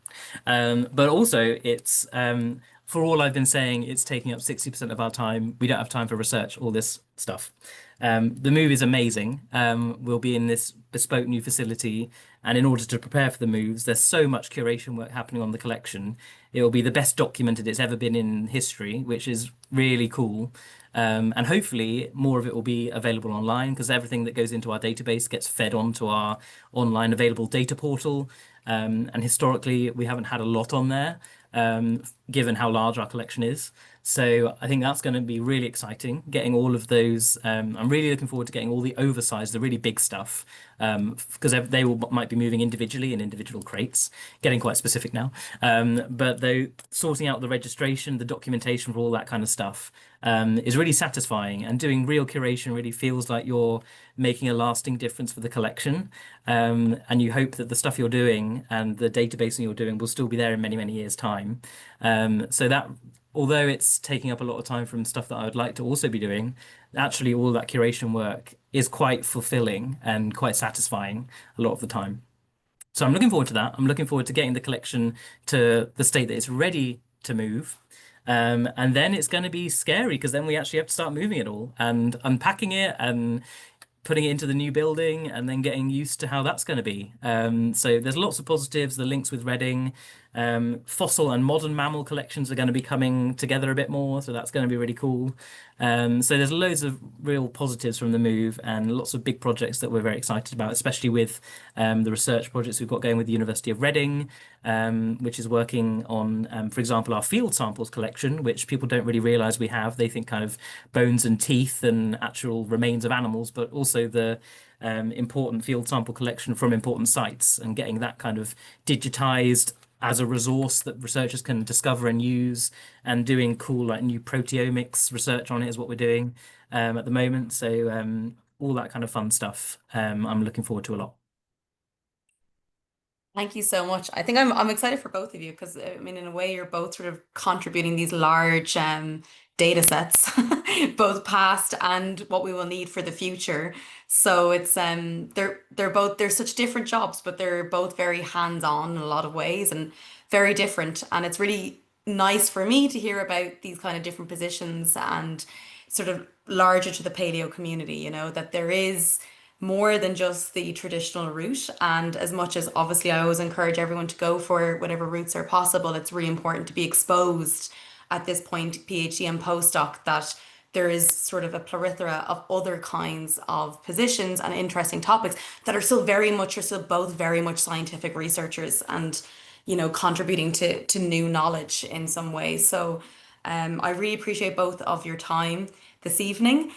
But also, it's for all I've been saying, it's taking up 60% of our time. We don't have time for research, all this stuff. The move is amazing. We'll be in this bespoke new facility, and in order to prepare for the moves, there's so much curation work happening on the collection. It will be the best documented it's ever been in history, which is really cool. And hopefully more of it will be available online, because everything that goes into our database gets fed onto our online available data portal. And historically, we haven't had a lot on there, given how large our collection is. So I think that's going to be really exciting, getting all of those. I'm really looking forward to getting all the oversized, the really big stuff, because they might be moving individually in individual crates, getting quite specific now. But though sorting out the registration, the documentation for all that kind of stuff is really satisfying, and doing real curation really feels like you're making a lasting difference for the collection. And you hope that the stuff you're doing and the databasing you're doing will still be there in many, many years' time. So that, although it's taking up a lot of time from stuff that I would like to also be doing, actually all that curation work is quite fulfilling and quite satisfying a lot of the time. So I'm looking forward to that. I'm looking forward to getting the collection to the state that it's ready to move. And then it's going to be scary, because then we actually have to start moving it all and unpacking it and putting it into the new building, and then getting used to how that's going to be. So there's lots of positives, the links with Reading. Fossil and modern mammal collections are going to be coming together a bit more, so that's going to be really cool. So there's loads of real positives from the move, and lots of big projects that we're very excited about, especially with the research projects we've got going with the University of Reading, which is working on, for example, our field samples collection, which people don't really realize we have. They think kind of bones and teeth and actual remains of animals, but also the important field sample collection from important sites, and getting that kind of digitized as a resource that researchers can discover and use, and doing cool like new proteomics research on it is what we're doing at the moment. So all that kind of fun stuff I'm looking forward to a lot. Thank you so much. I think I'm excited for both of you, because I mean, in a way, you're both sort of contributing these large data sets, both past and what we will need for the future. So it's they're such different jobs, but they're both very hands-on in a lot of ways and very different. And it's really nice for me to hear about these kind of different positions and sort of larger to the paleo community, you know, that there is more than just the traditional route. And as much as obviously I always encourage everyone to go for whatever routes are possible, it's really important to be exposed at this point, PhD and postdoc, that there is sort of a plethora of other kinds of positions and interesting topics that are still both very much scientific researchers, and you know, contributing to new knowledge in some ways. So I really appreciate both of your time this evening.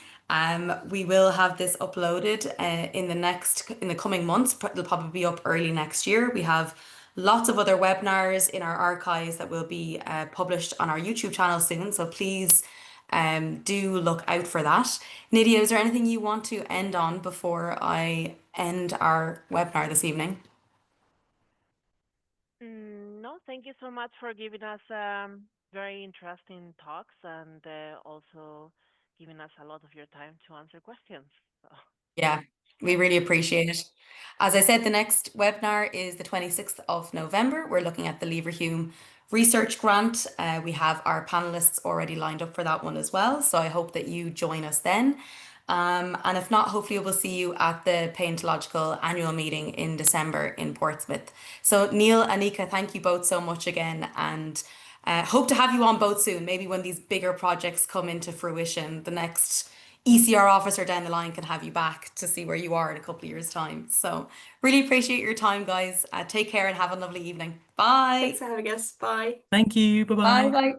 We will have this uploaded in the coming months. It'll probably be up early next year. We have lots of other webinars in our archives that will be published on our YouTube channel soon. So please do look out for that. Nydia, is there anything you want to end on before I end our webinar this evening? No, thank you so much for giving us very interesting talks and also giving us a lot of your time to answer questions. So, Yeah, we really appreciate it. As I said, the next webinar is the 26th of November. We're looking at the Leverhulme Research Grant. We have our panelists already lined up for that one as well. So I hope that you join us then. And if not, hopefully we'll see you at the Paleontological Annual Meeting in December in Portsmouth. So Neil, Anika, thank you both so much again, and hope to have you on both soon. Maybe when these bigger projects come into fruition, the next ECR officer down the line can have you back to see where you are in a couple of years' time. So really appreciate your time, guys. Take care and have a lovely evening. Bye. Thanks for having us. Bye. Thank you. Bye Bye-bye. bye.